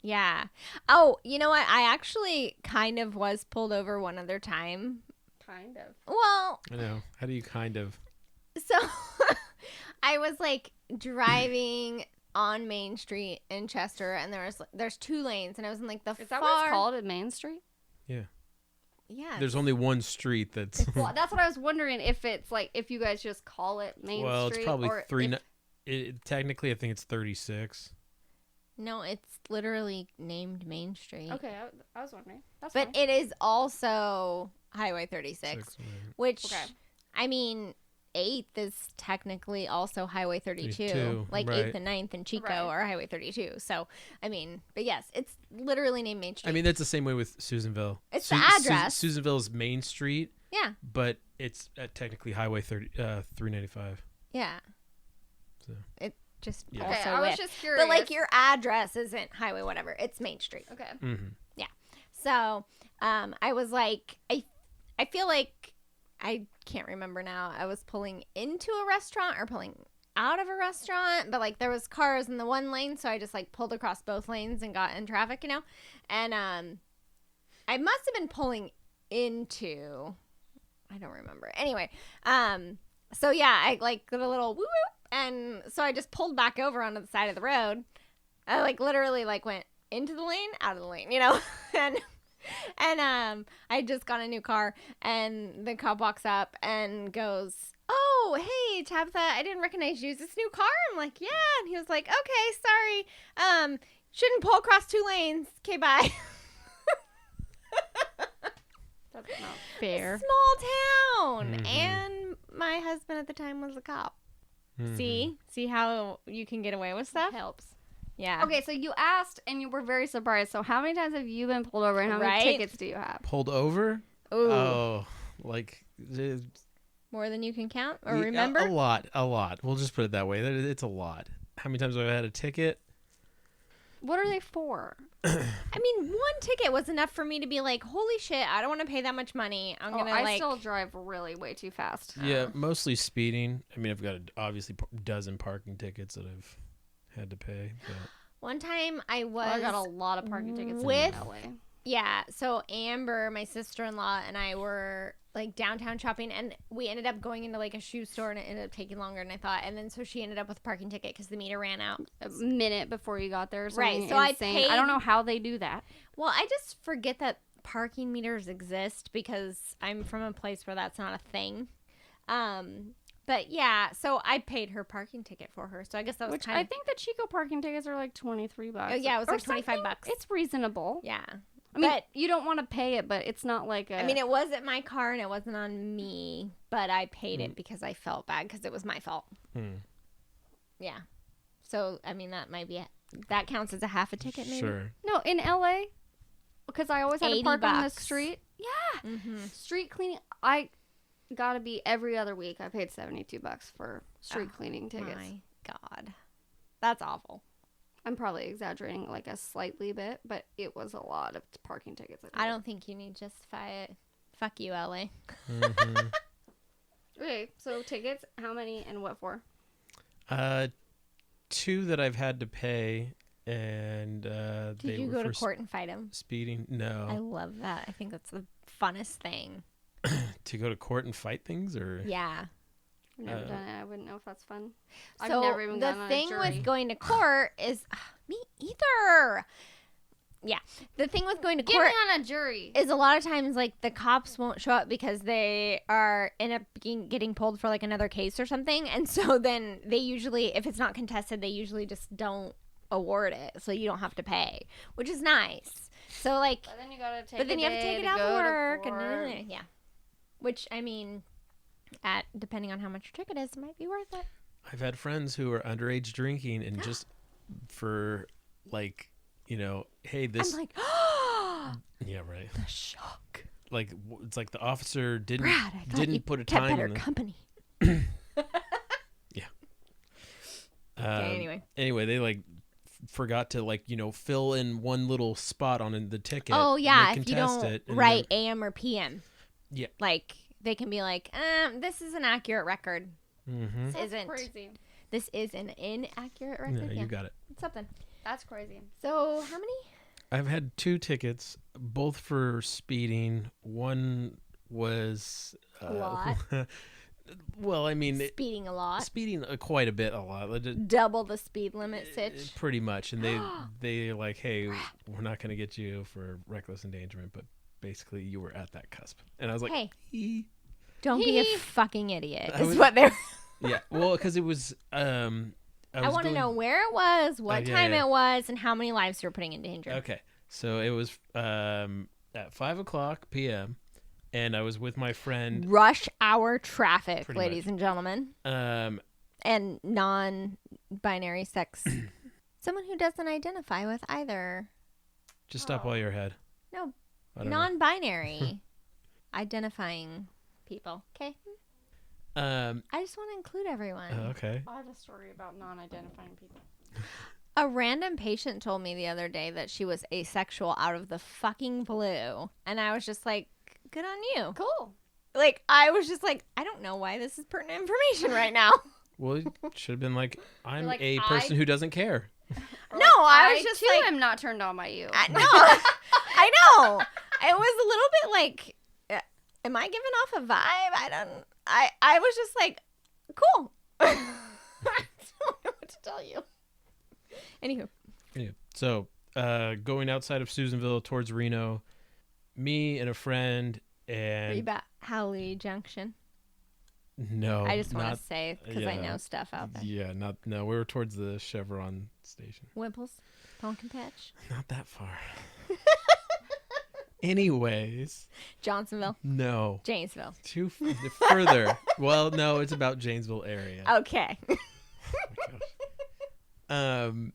Speaker 2: Yeah. Oh, you know what? I actually kind of was pulled over one other time.
Speaker 3: Kind of.
Speaker 2: Well,
Speaker 4: I know. How do you kind of?
Speaker 2: So I was like driving on Main Street in Chester, and there's 2 lanes, and I was in like the
Speaker 3: Is that what it's called at Main Street?
Speaker 4: Yeah.
Speaker 2: Yeah.
Speaker 4: There's only one street that's.
Speaker 3: Well, that's what I was wondering, if it's like, if you guys just call it Main Street.
Speaker 4: Well, it's probably
Speaker 3: or
Speaker 4: 3. Technically, I think it's 36.
Speaker 2: No, it's literally named Main Street.
Speaker 3: Okay, I was wondering. That's
Speaker 2: But
Speaker 3: fine.
Speaker 2: it is also Highway 36, which,
Speaker 3: Okay.
Speaker 2: I mean, 8th is technically also Highway 32.
Speaker 4: 32,
Speaker 2: Like
Speaker 4: right.
Speaker 2: 8th and 9th and Chico
Speaker 3: Right.
Speaker 2: are Highway 32. So, I mean, but yes, it's literally named Main Street.
Speaker 4: I mean, that's the same way with Susanville.
Speaker 2: It's the address.
Speaker 4: Susanville's Main Street,
Speaker 2: yeah.
Speaker 4: but it's technically Highway 395.
Speaker 2: Yeah.
Speaker 4: So.
Speaker 2: It just
Speaker 4: Yeah.
Speaker 2: also
Speaker 3: Okay, I was
Speaker 2: with.
Speaker 3: just curious.
Speaker 2: But like your address isn't Highway whatever. It's Main Street.
Speaker 3: Okay.
Speaker 4: Mm-hmm.
Speaker 2: So, I was like, I feel like, I can't remember now. I was pulling into a restaurant or pulling out of a restaurant, but like there was cars in the one lane, so I just like pulled across both lanes and got in traffic, you know? And I must have been pulling into, I don't remember. Anyway, so yeah, I like did a little woo woo, and so I just pulled back over onto the side of the road. I like literally like went into the lane, out of the lane, you know? And I just got a new car, and the cop walks up and goes, oh, hey, Tabitha, I didn't recognize you. Is this new car? I'm like, yeah. And he was like, okay, sorry. Shouldn't pull across 2 lanes. Okay, bye.
Speaker 3: That's not fair.
Speaker 2: Small town.
Speaker 4: Mhm.
Speaker 2: And my husband at the time was a cop.
Speaker 4: Mm-hmm.
Speaker 2: See how you can get away with stuff?
Speaker 3: Helps.
Speaker 2: Yeah.
Speaker 3: Okay, so you asked and you were very surprised. So how many times have you been pulled over and how many
Speaker 2: Right?
Speaker 3: tickets do you have?
Speaker 4: Pulled over?
Speaker 2: Ooh.
Speaker 4: Oh, like
Speaker 2: More than you can count or
Speaker 4: a
Speaker 2: remember?
Speaker 4: lot. We'll just put it that way. It's a lot. How many times have I had a ticket?
Speaker 3: What are they for?
Speaker 2: I mean, 1 ticket was enough for me to be like, holy shit, I don't want to pay that much money. I'm going to
Speaker 3: I
Speaker 2: like...
Speaker 3: still drive really way too fast.
Speaker 4: Yeah, mostly speeding. I mean, I've got obviously a dozen parking tickets that I've had to pay. But
Speaker 2: One time I was...
Speaker 3: I got a lot of parking tickets
Speaker 2: with-
Speaker 3: in LA.
Speaker 2: Yeah, so Amber, my sister-in-law, and I were like downtown shopping, and we ended up going into like a shoe store, and it ended up taking longer than I thought. And then so she ended up with a parking ticket because the meter ran out
Speaker 3: a minute before you got there.
Speaker 2: Right, so
Speaker 3: insane. I don't know how they do that.
Speaker 2: Well, I just forget that parking meters exist because I'm from a place where that's not a thing. But yeah, so I paid her parking ticket for her. So I guess that was
Speaker 3: I think the Chico parking tickets are like $23.
Speaker 2: Oh yeah, it was
Speaker 3: or
Speaker 2: like $25.
Speaker 3: It's reasonable.
Speaker 2: Yeah.
Speaker 3: I mean,
Speaker 2: But
Speaker 3: you don't want to pay it, but it's not like
Speaker 2: I mean, it wasn't my car and it wasn't on me, but I paid it because I felt bad because it was my fault. Yeah. So, I mean, that counts as a half a ticket maybe?
Speaker 4: Sure.
Speaker 3: No, in LA, because I always had to park on the
Speaker 2: $80.
Speaker 3: street. Yeah.
Speaker 2: Mm-hmm.
Speaker 3: Street cleaning. I got to be every other week. I paid $72 for street cleaning tickets.
Speaker 2: My God. That's awful.
Speaker 3: I'm probably exaggerating like a slightly bit, but it was a lot of parking tickets.
Speaker 2: I don't think you need to justify it. Fuck you, LA.
Speaker 4: Mm-hmm.
Speaker 3: Okay, so tickets, how many and what for?
Speaker 4: 2 that I've had to pay, and
Speaker 2: Did you go to court and fight him?
Speaker 4: Speeding?
Speaker 2: I
Speaker 4: No.
Speaker 2: love that. I think that's the funnest thing.
Speaker 4: To go to court and fight things, or
Speaker 2: Yeah.
Speaker 3: I've never done it. I wouldn't know if that's fun.
Speaker 2: So
Speaker 3: I've never even gone
Speaker 2: the
Speaker 3: on a
Speaker 2: thing
Speaker 3: jury.
Speaker 2: with going to court is me either. Yeah, the thing with going to
Speaker 3: Get
Speaker 2: court
Speaker 3: me on a jury.
Speaker 2: is a lot of times like the cops won't show up because they are end up getting pulled for like another case or something, and so then they usually, if it's not contested, they usually just don't award it, so you don't have to pay, which is nice. So like,
Speaker 3: But then you gotta take.
Speaker 2: but then you have to take it out
Speaker 3: go
Speaker 2: of
Speaker 3: to
Speaker 2: work,
Speaker 3: court.
Speaker 2: and yeah, which I mean, depending on how much your ticket is, it might be worth it.
Speaker 4: I've had friends who are underage drinking, and just for like, hey, this.
Speaker 2: I'm like,
Speaker 4: Yeah, right.
Speaker 2: the shock.
Speaker 4: Like it's like the officer didn't
Speaker 2: Brad, I thought you
Speaker 4: put a
Speaker 2: kept
Speaker 4: time
Speaker 2: better
Speaker 4: on the,
Speaker 2: company.
Speaker 4: Yeah.
Speaker 2: Okay,
Speaker 4: Anyway, they like forgot to like fill in one little spot on the ticket.
Speaker 2: Oh
Speaker 4: and
Speaker 2: yeah,
Speaker 4: they
Speaker 2: if you
Speaker 4: contest
Speaker 2: don't
Speaker 4: it, and
Speaker 2: write
Speaker 4: then-
Speaker 2: AM or PM.
Speaker 4: Yeah.
Speaker 2: Like they can be like, this is an accurate record.
Speaker 4: Mhm.
Speaker 2: This
Speaker 3: That's
Speaker 2: isn't.
Speaker 3: crazy.
Speaker 2: This is an inaccurate
Speaker 4: No,
Speaker 2: record.
Speaker 4: you got it.
Speaker 2: It's something.
Speaker 3: That's crazy.
Speaker 2: So how many?
Speaker 4: I've had 2 tickets, both for speeding. One was
Speaker 2: A lot.
Speaker 4: Well, I mean,
Speaker 2: Speeding a lot.
Speaker 4: speeding quite a bit, a lot.
Speaker 2: Double the speed limit, Sitch.
Speaker 4: Pretty much, and they like, hey, we're not gonna get you for reckless endangerment, but basically you were at that cusp, and I was like,
Speaker 2: Hey, don't be a fucking idiot.
Speaker 4: I
Speaker 2: Is
Speaker 4: was-
Speaker 2: what they're.
Speaker 4: yeah, well, because it was,
Speaker 2: I want to know where it was, what
Speaker 4: yeah,
Speaker 2: time
Speaker 4: yeah.
Speaker 2: it was, and how many lives you're putting in danger.
Speaker 4: Okay, so it was at 5:00 p.m. and I was with my friend.
Speaker 2: Rush hour traffic,
Speaker 4: Pretty
Speaker 2: ladies and gentlemen. And non-binary sex. Someone who doesn't identify with either.
Speaker 4: Just stop while you're ahead.
Speaker 2: No,
Speaker 4: I don't know.
Speaker 2: non-binary identifying people. Okay, I just want to include everyone.
Speaker 4: Okay.
Speaker 3: I have a story about non-identifying people.
Speaker 2: A random patient told me the other day that she was asexual out of the fucking blue, and I was just like, good on you.
Speaker 3: Cool.
Speaker 2: Like, I was just like, I don't know why this is pertinent information right now.
Speaker 4: Well, it should have been like, I'm
Speaker 3: like,
Speaker 4: a person who doesn't care.
Speaker 2: No, I was just
Speaker 3: too
Speaker 2: like,
Speaker 3: am not turned on by you.
Speaker 2: No, I know. It was a little bit like, am I giving off a vibe? I was just like, cool. I don't know what to tell you. Anywho.
Speaker 4: Yeah. So, going outside of Susanville towards Reno, me and a friend
Speaker 2: Are you
Speaker 4: and
Speaker 2: about Howley Junction?
Speaker 4: no,
Speaker 2: I just want
Speaker 4: not-
Speaker 2: to say, because I
Speaker 4: yeah.
Speaker 2: know stuff out there.
Speaker 4: Yeah, no, we were towards the Chevron station.
Speaker 2: Wimples? Pumpkin Patch?
Speaker 4: Not that far. Anyways,
Speaker 2: Johnsonville?
Speaker 4: no,
Speaker 2: Janesville?
Speaker 4: further. Well, no, it's about Janesville area.
Speaker 2: Okay.
Speaker 4: And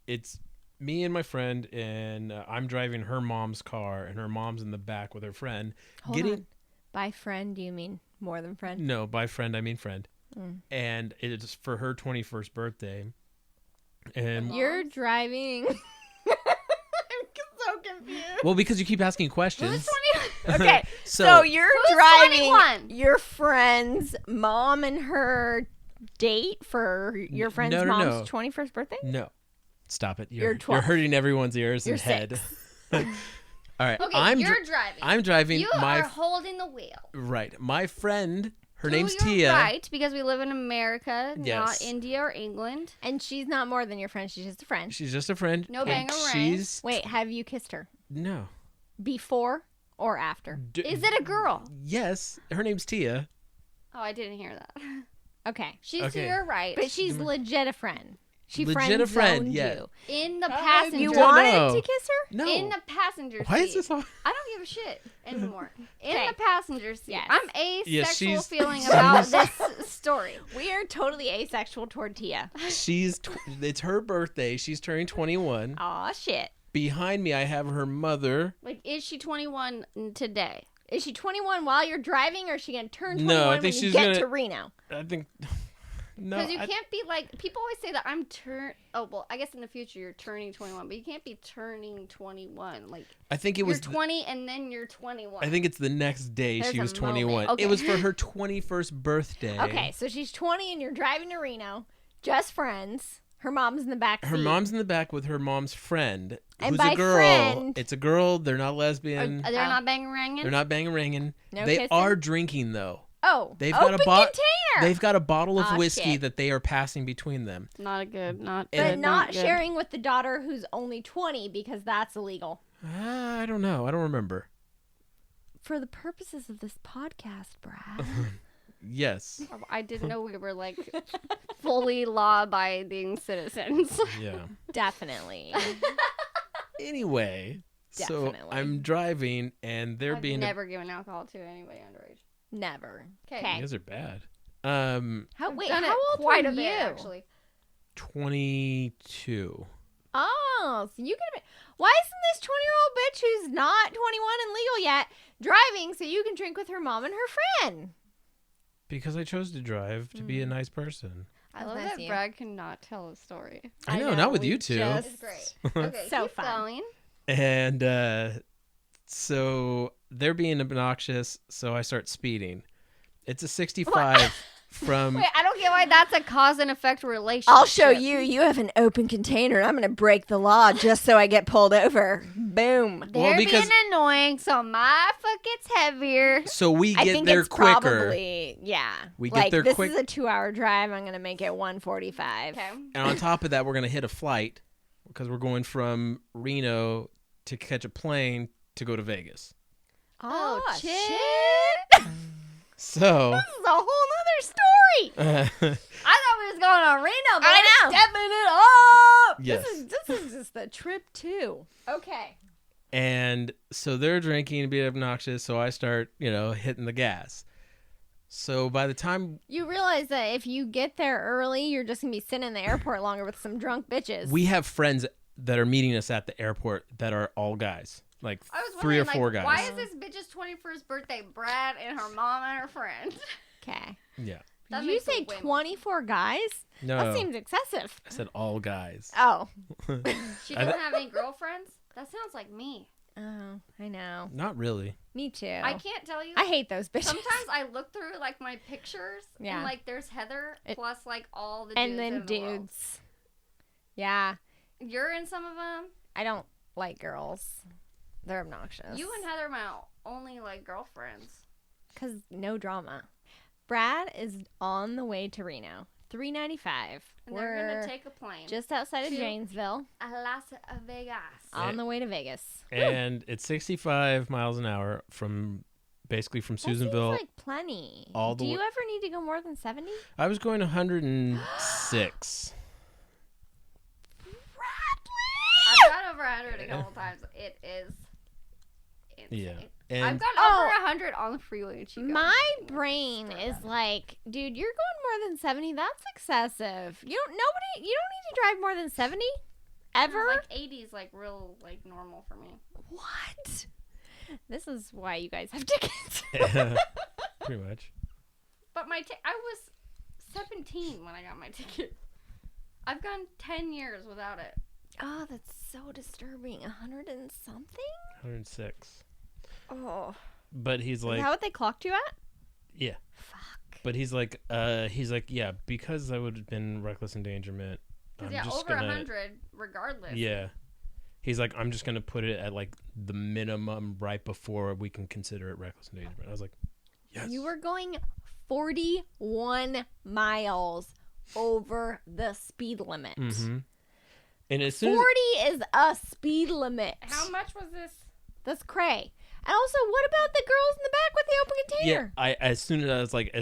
Speaker 4: it's me and my friend, and I'm driving her mom's car, and her mom's in the back with her friend.
Speaker 2: Hold on. By friend, do you mean more than friend?
Speaker 4: No, by friend I mean friend.
Speaker 2: Mm.
Speaker 4: And it's for her 21st birthday. And
Speaker 2: You're driving. I'm so confused.
Speaker 4: well, because you keep asking questions.
Speaker 2: Okay, so
Speaker 4: So
Speaker 2: you're
Speaker 3: Who's
Speaker 2: driving
Speaker 3: 21?
Speaker 2: your friend's mom and her date for your friend's
Speaker 4: no,
Speaker 2: mom's
Speaker 4: no.
Speaker 2: 21st birthday?
Speaker 4: No, stop it.
Speaker 2: You're
Speaker 4: You're
Speaker 2: 12.
Speaker 4: hurting everyone's ears
Speaker 2: You're
Speaker 4: and head.
Speaker 2: 6.
Speaker 4: All right.
Speaker 3: Okay, you're driving.
Speaker 4: I'm driving.
Speaker 3: You are holding the wheel.
Speaker 4: Right. My friend, her
Speaker 3: Who
Speaker 4: name's
Speaker 3: you're
Speaker 4: Tia.
Speaker 3: Right, because we live in America,
Speaker 4: Yes.
Speaker 3: not India or England.
Speaker 2: And she's not more than your friend. She's just a friend.
Speaker 4: She's just a friend.
Speaker 3: No
Speaker 4: and
Speaker 3: bangarang.
Speaker 4: She's
Speaker 2: Wait, have you kissed her?
Speaker 4: no.
Speaker 2: Before or after?
Speaker 3: Is it a girl?
Speaker 4: Yes. Her name's Tia.
Speaker 3: Oh, I didn't hear that.
Speaker 2: Okay.
Speaker 3: She's
Speaker 4: Okay.
Speaker 3: to your right.
Speaker 2: But she's legit a friend. She
Speaker 4: Legit a friend,
Speaker 2: friend-zoned
Speaker 4: yeah.
Speaker 2: you.
Speaker 3: in the
Speaker 4: I
Speaker 3: passenger.
Speaker 2: You
Speaker 4: don't
Speaker 2: wanted
Speaker 4: know.
Speaker 2: to kiss her?
Speaker 4: No.
Speaker 3: In the passenger seat.
Speaker 4: Why is this all?
Speaker 3: I don't give a shit anymore. In
Speaker 2: Okay.
Speaker 3: the passenger seat.
Speaker 2: Yes.
Speaker 3: I'm asexual
Speaker 4: Yeah, she's-
Speaker 3: feeling
Speaker 4: she's-
Speaker 3: about this story.
Speaker 2: We are totally asexual toward Tia.
Speaker 4: It's her birthday. She's turning 21.
Speaker 2: Aw, shit.
Speaker 4: Behind me, I have her mother.
Speaker 3: Like, is she 21 today?
Speaker 2: Is she 21 while you're driving, or is she going to turn 21
Speaker 4: No, I
Speaker 2: when
Speaker 4: think
Speaker 2: you
Speaker 4: she's
Speaker 2: get
Speaker 4: gonna-
Speaker 2: to Reno?
Speaker 4: I think. No.
Speaker 3: Because you can't be like, people always say that I'm oh, well, I guess in the future you're turning 21, but you can't be turning 21. Like,
Speaker 4: I think it
Speaker 3: you're
Speaker 4: was.
Speaker 3: 20 and then you're 21.
Speaker 4: I think it's the next day
Speaker 3: There's
Speaker 4: she
Speaker 3: a
Speaker 4: was
Speaker 3: moment.
Speaker 4: 21.
Speaker 3: Okay.
Speaker 4: It was for her 21st birthday.
Speaker 2: Okay, so she's 20 and you're driving to Reno. Just friends. Her mom's in the back seat.
Speaker 4: Her mom's in the back with her mom's friend,
Speaker 2: And
Speaker 4: who's
Speaker 2: by
Speaker 4: a girl.
Speaker 2: friend-
Speaker 4: It's a girl. They're not lesbian.
Speaker 3: They're not banging.
Speaker 4: They're not banging ringing.
Speaker 2: No
Speaker 4: They
Speaker 2: kissing?
Speaker 4: are drinking though.
Speaker 2: Oh,
Speaker 4: They've
Speaker 2: open
Speaker 4: got a bottle.
Speaker 2: container.
Speaker 4: They've got a bottle of
Speaker 2: Aw,
Speaker 4: whiskey
Speaker 2: shit.
Speaker 4: that they are passing between them.
Speaker 3: Not a good, not
Speaker 2: But
Speaker 3: good,
Speaker 2: not
Speaker 3: good.
Speaker 2: sharing with the daughter who's only 20 because that's illegal.
Speaker 4: I don't know. I don't remember.
Speaker 2: For the purposes of this podcast, Brad.
Speaker 4: Yes.
Speaker 3: I didn't know we were like fully law-abiding citizens.
Speaker 4: Yeah.
Speaker 2: Definitely.
Speaker 4: Anyway, so
Speaker 2: Definitely.
Speaker 4: I'm driving and they're
Speaker 3: I've
Speaker 4: being.
Speaker 3: never given alcohol to anybody underage.
Speaker 2: Never.
Speaker 3: 'Kay.
Speaker 4: You guys are bad.
Speaker 2: How,
Speaker 3: I've
Speaker 2: wait,
Speaker 3: done
Speaker 2: how
Speaker 3: it
Speaker 2: old
Speaker 3: quite
Speaker 2: were
Speaker 3: a
Speaker 2: you?
Speaker 3: bit, actually.
Speaker 4: 22.
Speaker 2: Oh, so you could have been. Why isn't this 20-year-old bitch who's not 21 and legal yet driving so you can drink with her mom and her friend?
Speaker 4: Because I chose to drive to be a nice person.
Speaker 3: I
Speaker 2: That's
Speaker 3: love
Speaker 2: nice
Speaker 3: that
Speaker 2: of you.
Speaker 3: Brad cannot tell a story.
Speaker 4: I know, not with
Speaker 2: we
Speaker 4: you two.
Speaker 2: just-
Speaker 3: It's great. Okay,
Speaker 2: So
Speaker 3: keep
Speaker 2: fun.
Speaker 3: going.
Speaker 4: And so they're being obnoxious, so I start speeding. It's a 65 from.
Speaker 3: Wait, I don't get why that's a cause and effect relationship.
Speaker 2: I'll show you. You have an open container. I'm going to break the law just so I get pulled over. Boom.
Speaker 3: They're
Speaker 4: Well, because-
Speaker 3: being annoying, so my foot gets heavier.
Speaker 4: So we
Speaker 2: I
Speaker 4: get
Speaker 2: think
Speaker 4: there
Speaker 2: it's
Speaker 4: quicker.
Speaker 2: probably, yeah.
Speaker 4: We get
Speaker 2: like,
Speaker 4: there
Speaker 2: this
Speaker 4: quick-
Speaker 2: is a 2-hour drive. I'm going to make it 1:45.
Speaker 3: Okay.
Speaker 4: And on top of that, we're going to hit a flight because we're going from Reno to catch a plane to go to Vegas.
Speaker 2: Oh,
Speaker 3: shit.
Speaker 4: So.
Speaker 2: This is a whole nother story.
Speaker 3: I thought we was going on Reno, but
Speaker 2: I
Speaker 3: we're
Speaker 2: know.
Speaker 3: stepping it up.
Speaker 4: Yes.
Speaker 2: This is just the trip, too. Okay.
Speaker 4: And so they're drinking, being obnoxious. So I start, hitting the gas. So by the time
Speaker 2: You realize that if you get there early, you're just going to be sitting in the airport longer with some drunk bitches.
Speaker 4: we have friends that are meeting us at the airport that are all guys, like
Speaker 3: I was
Speaker 4: 3 or
Speaker 3: wondering,
Speaker 4: 4
Speaker 3: like,
Speaker 4: guys.
Speaker 3: why is this bitch's 21st birthday Brad and her mom and her friend?
Speaker 2: Okay.
Speaker 4: Yeah.
Speaker 3: That
Speaker 2: Did you
Speaker 3: makes
Speaker 2: say
Speaker 3: it way more
Speaker 2: 24 guys?
Speaker 4: No,
Speaker 2: That seems excessive.
Speaker 4: I said all guys.
Speaker 2: Oh.
Speaker 3: She
Speaker 4: I
Speaker 3: doesn't have any girlfriends? That sounds like me.
Speaker 2: Oh, I know.
Speaker 4: Not really.
Speaker 2: Me too.
Speaker 3: I can't tell you.
Speaker 2: I hate those bitches.
Speaker 3: Sometimes I look through like my pictures
Speaker 2: Yeah.
Speaker 3: and like there's Heather plus like all the dudes
Speaker 2: and then
Speaker 3: in the world.
Speaker 2: dudes. Yeah.
Speaker 3: You're in some of them.
Speaker 2: I don't like girls. They're obnoxious.
Speaker 3: You and Heather are my only like girlfriends.
Speaker 2: Because no drama. Brad is on the way to Reno. 395.
Speaker 3: And they're gonna take a plane.
Speaker 2: just outside of
Speaker 3: to-
Speaker 2: Janesville.
Speaker 3: Las Vegas.
Speaker 2: On the way to Vegas.
Speaker 4: And it's 65 miles an hour from Susanville.
Speaker 2: That seems like plenty.
Speaker 4: all the
Speaker 2: Do you
Speaker 4: way-
Speaker 2: ever need to go more than 70?
Speaker 4: I was going 106.
Speaker 3: I've gone over 100 a couple times. It is insane.
Speaker 4: Yeah.
Speaker 3: I've
Speaker 4: And
Speaker 3: gone over 100 on the freeway in Chico.
Speaker 2: My brain is like, dude, you're going more than 70. That's excessive. You don't need to drive more than 70 ever.
Speaker 3: Like 80 is like real like normal for me.
Speaker 2: What? This is why you guys have tickets.
Speaker 4: pretty much.
Speaker 3: But I was 17 when I got my ticket. I've gone 10 years without it.
Speaker 2: Oh, that's so disturbing. 100 and something?
Speaker 4: 106.
Speaker 2: Oh.
Speaker 4: But he's
Speaker 2: Is
Speaker 4: like,
Speaker 2: that what they clocked you at?
Speaker 4: yeah.
Speaker 2: Fuck.
Speaker 4: But he's like, yeah, because I would have been reckless endangerment.
Speaker 3: Because
Speaker 4: I'm
Speaker 3: yeah,
Speaker 4: just
Speaker 3: over
Speaker 4: gonna,
Speaker 3: 100 regardless.
Speaker 4: Yeah. He's like, I'm just gonna put it at like the minimum right before we can consider it reckless endangerment. I was like, yes.
Speaker 2: You were going 41 miles over the speed limit.
Speaker 4: Mm-hmm. And as soon
Speaker 2: 40 is a speed limit.
Speaker 3: How much was this?
Speaker 2: That's cray. And also, what about the girls in the back with the open container?
Speaker 4: as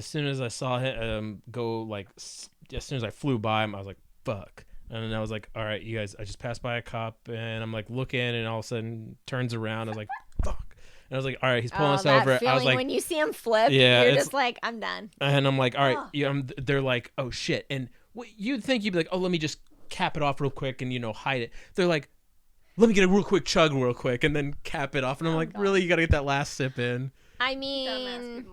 Speaker 4: soon as I saw him go, like, as soon as I flew by him, I was like, fuck. And then I was like, all right, you guys, I just passed by a cop, and I'm like looking, and all of a sudden turns around. I was like, fuck. And I was like, all right, he's pulling us over.
Speaker 2: Feeling
Speaker 4: I was like,
Speaker 2: when you see him flip,
Speaker 4: yeah,
Speaker 2: you're just like, I'm done.
Speaker 4: And I'm like, all right, they're like, oh shit. And you'd think you'd be like, oh, let me just cap it off real quick and, hide it. They're like, let me get a real quick chug real quick and then cap it off. And I'm like,
Speaker 2: God.
Speaker 4: Really? You got to get that last sip in?
Speaker 2: I mean,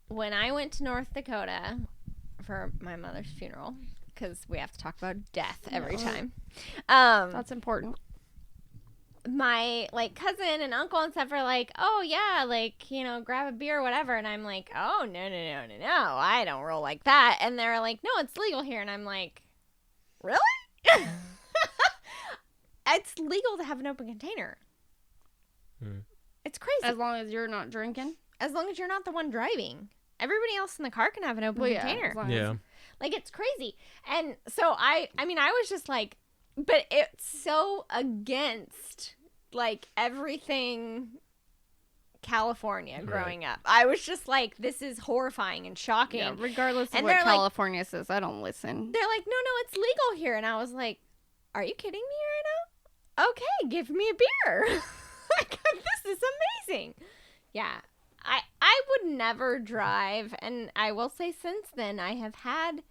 Speaker 2: when I went to North Dakota for my mother's funeral, because we have to talk about death every time.
Speaker 3: That's important.
Speaker 2: My cousin and uncle and stuff are like, oh yeah, grab a beer or whatever. And I'm like, oh no, I don't roll like that. And they're like, no, it's legal here. And I'm like, really? It's legal to have an open container. It's crazy.
Speaker 3: As long as you're not drinking.
Speaker 2: As long as you're not the one driving. Everybody else in the car can have an open container.
Speaker 4: Yeah.
Speaker 2: It's crazy. And so I was just like, but it's so against everything California growing up. I was just like, this is horrifying and shocking.
Speaker 3: Yeah, regardless of
Speaker 2: and
Speaker 3: what California says, I don't listen.
Speaker 2: They're like, no, it's legal here. And I was like, are you kidding me right now? Okay, give me a beer. This is amazing. Yeah. I would never drive, and I will say since then I have had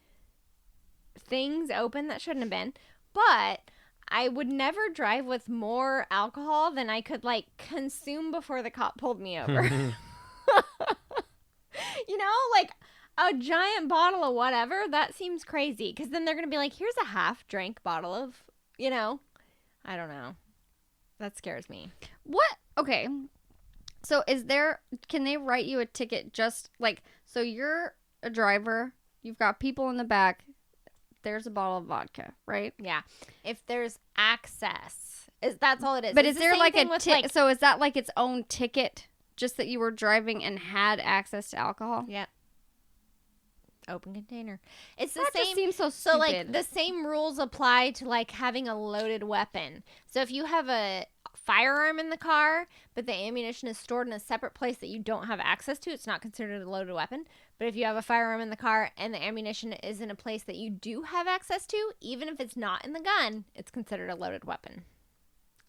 Speaker 2: things open that shouldn't have been, but I would never drive with more alcohol than I could consume before the cop pulled me over. A giant bottle of whatever, that seems crazy, because then they're going to be like, here's a half drank bottle of, I don't know. That scares me.
Speaker 3: What? Okay. So can they write you a ticket so you're a driver, you've got people in the back, there's a bottle of vodka, right?
Speaker 2: Yeah. If there's access, that's all it is.
Speaker 3: But is there a ticket? So is that its own ticket, just that you were driving and had access to alcohol?
Speaker 2: Yeah. Open container. It's the
Speaker 3: that
Speaker 2: same.
Speaker 3: Just seems so stupid.
Speaker 2: So the same rules apply to having a loaded weapon. So if you have a firearm in the car, but the ammunition is stored in a separate place that you don't have access to, it's not considered a loaded weapon. But if you have a firearm in the car and the ammunition is in a place that you do have access to, even if it's not in the gun, it's considered a loaded weapon.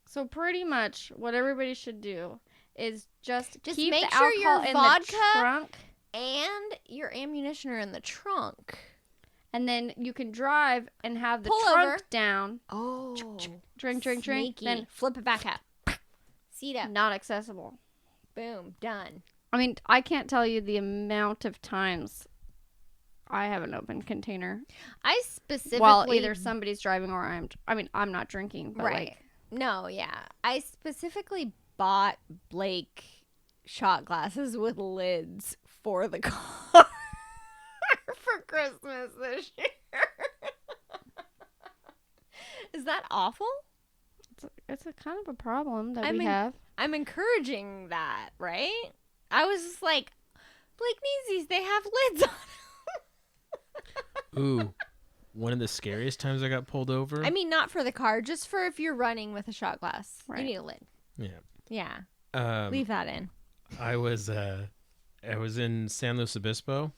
Speaker 3: So pretty much what everybody should do is just keep
Speaker 2: make
Speaker 3: the
Speaker 2: sure
Speaker 3: alcohol
Speaker 2: your
Speaker 3: in
Speaker 2: vodka
Speaker 3: the trunk.
Speaker 2: And your ammunition are in the trunk.
Speaker 3: And then you can drive and have the
Speaker 2: Pull
Speaker 3: trunk
Speaker 2: over.
Speaker 3: down.
Speaker 2: Oh.
Speaker 3: Drink.
Speaker 2: Sneaky.
Speaker 3: Then
Speaker 2: flip it back up. Seat up.
Speaker 3: Not accessible.
Speaker 2: Boom. Done.
Speaker 3: I mean, I can't tell you the amount of times I have an open container.
Speaker 2: I specifically...
Speaker 3: While either somebody's driving or I'm not drinking. But
Speaker 2: right. No, yeah. I specifically bought Blake shot glasses with lids for the car for Christmas this year. Is that awful?
Speaker 3: It's a kind of a problem that we have.
Speaker 2: I'm encouraging that, right? I was just like, Blake needs these. They have lids on them.
Speaker 4: Ooh. One of the scariest times I got pulled over.
Speaker 2: I mean, not for the car, just for if you're running with a shot glass.
Speaker 3: Right.
Speaker 2: You need a lid.
Speaker 4: Yeah.
Speaker 2: Yeah. Leave that in.
Speaker 4: I was in San Luis Obispo,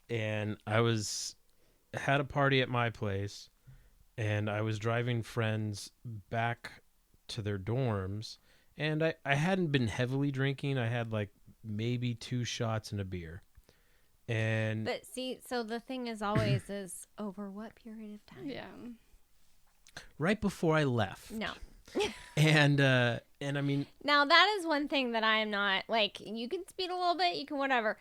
Speaker 4: and had a party at my place, and I was driving friends back to their dorms, and I hadn't been heavily drinking. I had maybe 2 shots and a beer.
Speaker 2: But see, so the thing is always is over what period of time?
Speaker 3: Yeah.
Speaker 4: Right before I left.
Speaker 2: No.
Speaker 4: And I mean,
Speaker 2: now that is one thing that I am not you can speed a little bit, you can whatever.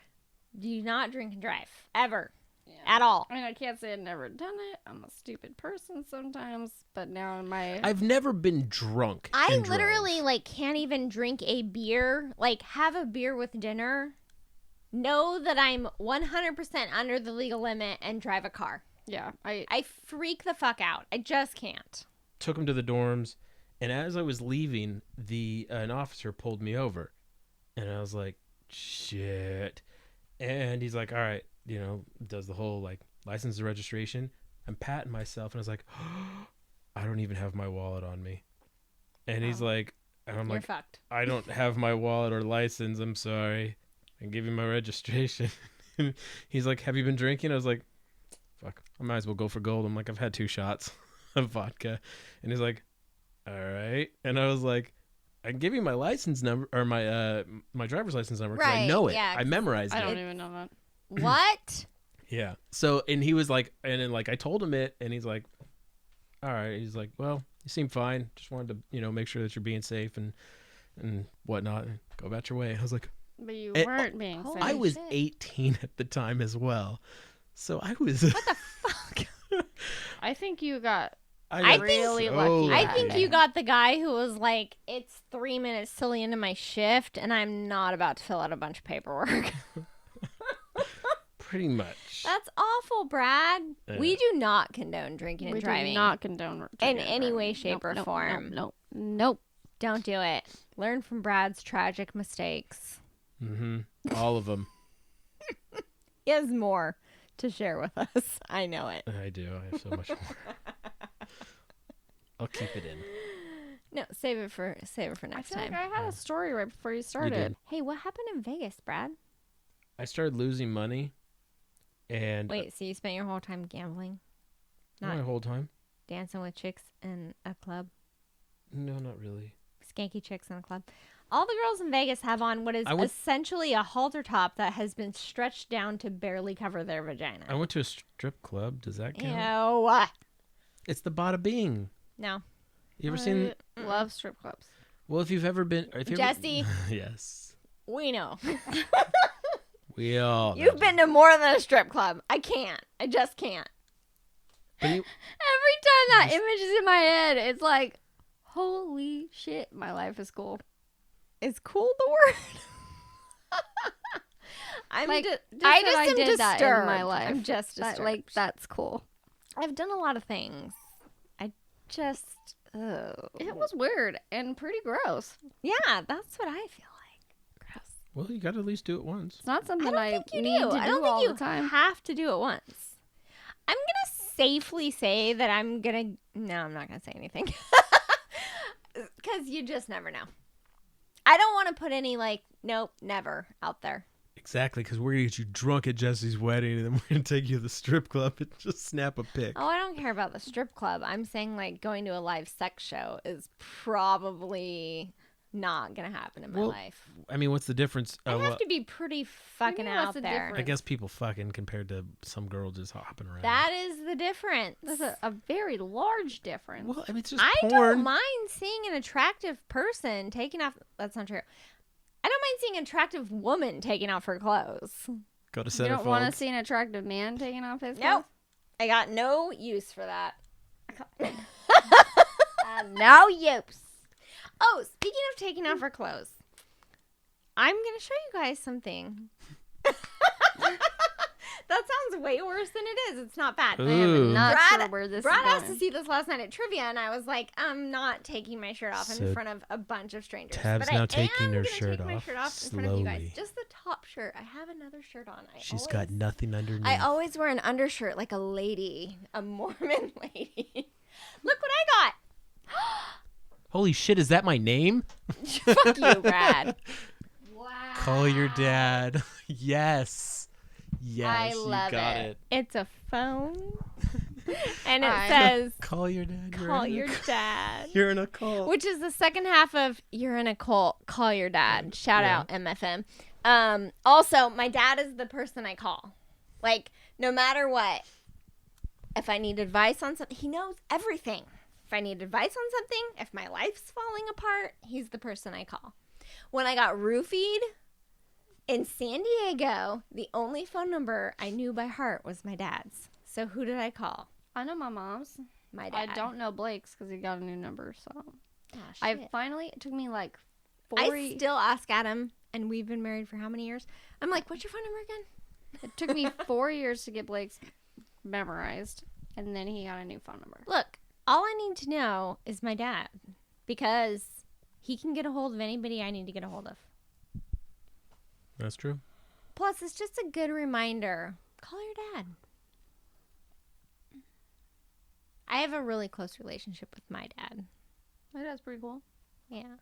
Speaker 2: Do not drink and drive ever. Yeah. At all.
Speaker 3: I mean, I can't say I've never done it. I'm a stupid person sometimes, but now
Speaker 4: I've never been drunk.
Speaker 2: I literally can't even drink a beer, have a beer with dinner. Know that I'm 100% under the legal limit and drive a car.
Speaker 3: Yeah,
Speaker 2: I freak the fuck out. I just can't.
Speaker 4: Took them to the dorms, And as I was leaving, an officer pulled me over. And I was like, shit. And he's like, all right, does the whole like license and registration. I'm patting myself and I was like, oh, I don't even have my wallet on me. And he's like, and I'm
Speaker 2: You're
Speaker 4: like,
Speaker 2: fucked.
Speaker 4: I don't have my wallet or license. I'm sorry. I can give you my registration. He's like, have you been drinking? I was like, fuck, I might as well go for gold. I'm like, I've had 2 shots of vodka. And he's like, all right. And I was like, I can give you my license number or my driver's license number because I know it.
Speaker 2: yeah,
Speaker 4: I memorized it.
Speaker 3: I don't even know that.
Speaker 2: What?
Speaker 4: Yeah. So, and he was like, and then like I told him it, and he's like, all right. He's like, well, you seem fine. Just wanted to, make sure that you're being safe and whatnot. And go about your way. I was like,
Speaker 3: But you
Speaker 4: And-
Speaker 3: weren't being
Speaker 2: Holy
Speaker 3: safe.
Speaker 4: I was
Speaker 2: shit.
Speaker 4: 18 at the time as well. So I was.
Speaker 2: What the fuck?
Speaker 3: I think you got
Speaker 2: I
Speaker 3: really
Speaker 4: so
Speaker 3: lucky.
Speaker 2: I
Speaker 3: that
Speaker 2: think
Speaker 3: day.
Speaker 2: you got the guy who was like, it's 3 minutes till the end of my shift, and I'm not about to fill out a bunch of paperwork.
Speaker 4: Pretty much.
Speaker 2: That's awful, Brad.
Speaker 4: Yeah.
Speaker 2: We do not condone drinking and
Speaker 3: We
Speaker 2: driving.
Speaker 3: do not condone
Speaker 2: In
Speaker 3: drinking and
Speaker 2: any way,
Speaker 3: driving.
Speaker 2: shape, or
Speaker 3: Nope,
Speaker 2: form.
Speaker 3: Nope.
Speaker 2: Don't do it. Learn from Brad's tragic mistakes.
Speaker 4: Mm-hmm. All of them.
Speaker 2: He has more to share with us. I know it.
Speaker 4: I do. I have so much more. I'll keep it in.
Speaker 2: No, save it for
Speaker 3: I
Speaker 2: next
Speaker 3: feel
Speaker 2: time.
Speaker 3: like I had a story right before you started.
Speaker 4: did.
Speaker 2: Hey, what happened in Vegas, Brad?
Speaker 4: I started losing money, and
Speaker 2: Wait, so you spent your whole time gambling,
Speaker 4: not my whole time.
Speaker 2: dancing with chicks in a club,
Speaker 4: No, not really.
Speaker 2: skanky chicks in a club? All the girls in Vegas have on what is
Speaker 4: I went-
Speaker 2: essentially a halter top that has been stretched down to barely cover their vagina.
Speaker 4: I went to a strip club. Does that count?
Speaker 2: Ew.
Speaker 4: It's the Bada Bing.
Speaker 2: No.
Speaker 4: You ever seen?
Speaker 3: I love strip clubs.
Speaker 4: Well, if you've ever been, if you ever-
Speaker 2: Jesse.
Speaker 4: Yes.
Speaker 2: We know.
Speaker 4: We all.
Speaker 2: You've been to more than a strip club. I can't. I just can't.
Speaker 4: But you,
Speaker 3: Every time that image is in my head, it's like, holy shit, my life is cool.
Speaker 2: Is cool the word? I'm
Speaker 3: Like,
Speaker 2: just
Speaker 3: I
Speaker 2: am
Speaker 3: did
Speaker 2: disturbed.
Speaker 3: that in my life.
Speaker 2: I'm just
Speaker 3: That,
Speaker 2: disturbed.
Speaker 3: that's cool.
Speaker 2: I've done a lot of things. I just
Speaker 3: It was weird and pretty gross.
Speaker 2: yeah, that's what I feel like. Gross.
Speaker 4: well, you got to at least do it once.
Speaker 3: It's not something
Speaker 2: I don't think you
Speaker 3: need
Speaker 2: do.
Speaker 3: to
Speaker 2: I don't
Speaker 3: do all
Speaker 2: think you
Speaker 3: the time.
Speaker 2: have to do it once. I'm gonna safely say that I'm gonna. No, I'm not gonna say anything because you just never know. I don't want to put any like nope, never out there.
Speaker 4: Exactly, because we're gonna get you drunk at Jesse's wedding, and then we're gonna take you to the strip club and just snap a pic.
Speaker 2: Oh, I don't care about the strip club. I'm saying like going to a live sex show is probably not gonna happen in my
Speaker 4: Well,
Speaker 2: life.
Speaker 4: I mean, what's the difference?
Speaker 2: I have
Speaker 4: well,
Speaker 2: to be pretty fucking
Speaker 3: mean, what's
Speaker 2: out
Speaker 3: the
Speaker 2: there.
Speaker 3: difference?
Speaker 4: I guess people fucking compared to some girl just hopping around.
Speaker 2: That is the difference.
Speaker 3: That's a very large difference.
Speaker 4: well, I mean, it's just
Speaker 2: I
Speaker 4: porn.
Speaker 2: don't mind seeing an attractive person taking off. That's not true. I don't mind seeing an attractive woman taking off her clothes.
Speaker 4: Go to
Speaker 3: You don't want to
Speaker 4: centerfolds.
Speaker 3: see an attractive man taking off his
Speaker 2: Nope. I got no use for that.
Speaker 3: No use.
Speaker 2: Oh, speaking of taking off her clothes, I'm going to show you guys something. That sounds way worse than it is. It's not bad.
Speaker 3: I am
Speaker 4: Ooh.
Speaker 3: not
Speaker 2: Brad-
Speaker 3: sure where this
Speaker 2: Brad
Speaker 3: is
Speaker 2: asked to
Speaker 3: going.
Speaker 2: see this last night at trivia, and I was like, I'm not taking my shirt off in
Speaker 4: So
Speaker 2: front of a bunch of strangers.
Speaker 4: Tab's
Speaker 2: but
Speaker 4: now
Speaker 2: I
Speaker 4: taking
Speaker 2: am
Speaker 4: her
Speaker 2: gonna
Speaker 4: shirt
Speaker 2: take my
Speaker 4: off
Speaker 2: shirt off in front of you guys.
Speaker 4: slowly.
Speaker 2: Just the top shirt. I have another shirt on.
Speaker 4: She's got nothing underneath.
Speaker 2: I always wear an undershirt like a lady, a Mormon lady. Look what I
Speaker 4: Holy shit, is that my name?
Speaker 2: got. Fuck you, Brad.
Speaker 3: Wow.
Speaker 4: Call your dad. Yes. Yes,
Speaker 3: I
Speaker 4: you
Speaker 3: love
Speaker 4: got
Speaker 3: it.
Speaker 4: it.
Speaker 2: It's a phone, and it
Speaker 3: I-
Speaker 2: says,
Speaker 4: Call your dad. You're
Speaker 2: "Call
Speaker 4: in a
Speaker 2: your
Speaker 4: cult.
Speaker 2: dad."
Speaker 4: You're in a cult.
Speaker 2: Which is the second half of "You're in a cult. Call your dad." Shout
Speaker 4: Yeah.
Speaker 2: out MFM. Also, my dad is the person I call. Like, no matter what, if I need advice on something, he knows everything. If I need advice on something, if my life's falling apart, he's the person I call. When I got roofied in San Diego, the only phone number I knew by heart was my dad's. So who did I call?
Speaker 3: I know my mom's.
Speaker 2: My dad.
Speaker 3: I don't know Blake's because he got a new number. So
Speaker 2: Oh,
Speaker 3: I
Speaker 2: shit.
Speaker 3: finally, it took me like 4
Speaker 2: I still ask Adam, and we've been married for how many years? I'm like, what's your phone number again?
Speaker 3: It took me 4 years to get Blake's memorized, and then he got a new phone number.
Speaker 2: Look, all I need to know is my dad. because he can get a hold of anybody I need to get a hold of.
Speaker 4: That's true.
Speaker 2: Plus, it's just a good reminder. Call your dad. I have a really close relationship with my dad.
Speaker 3: My dad's pretty cool.
Speaker 2: Yeah.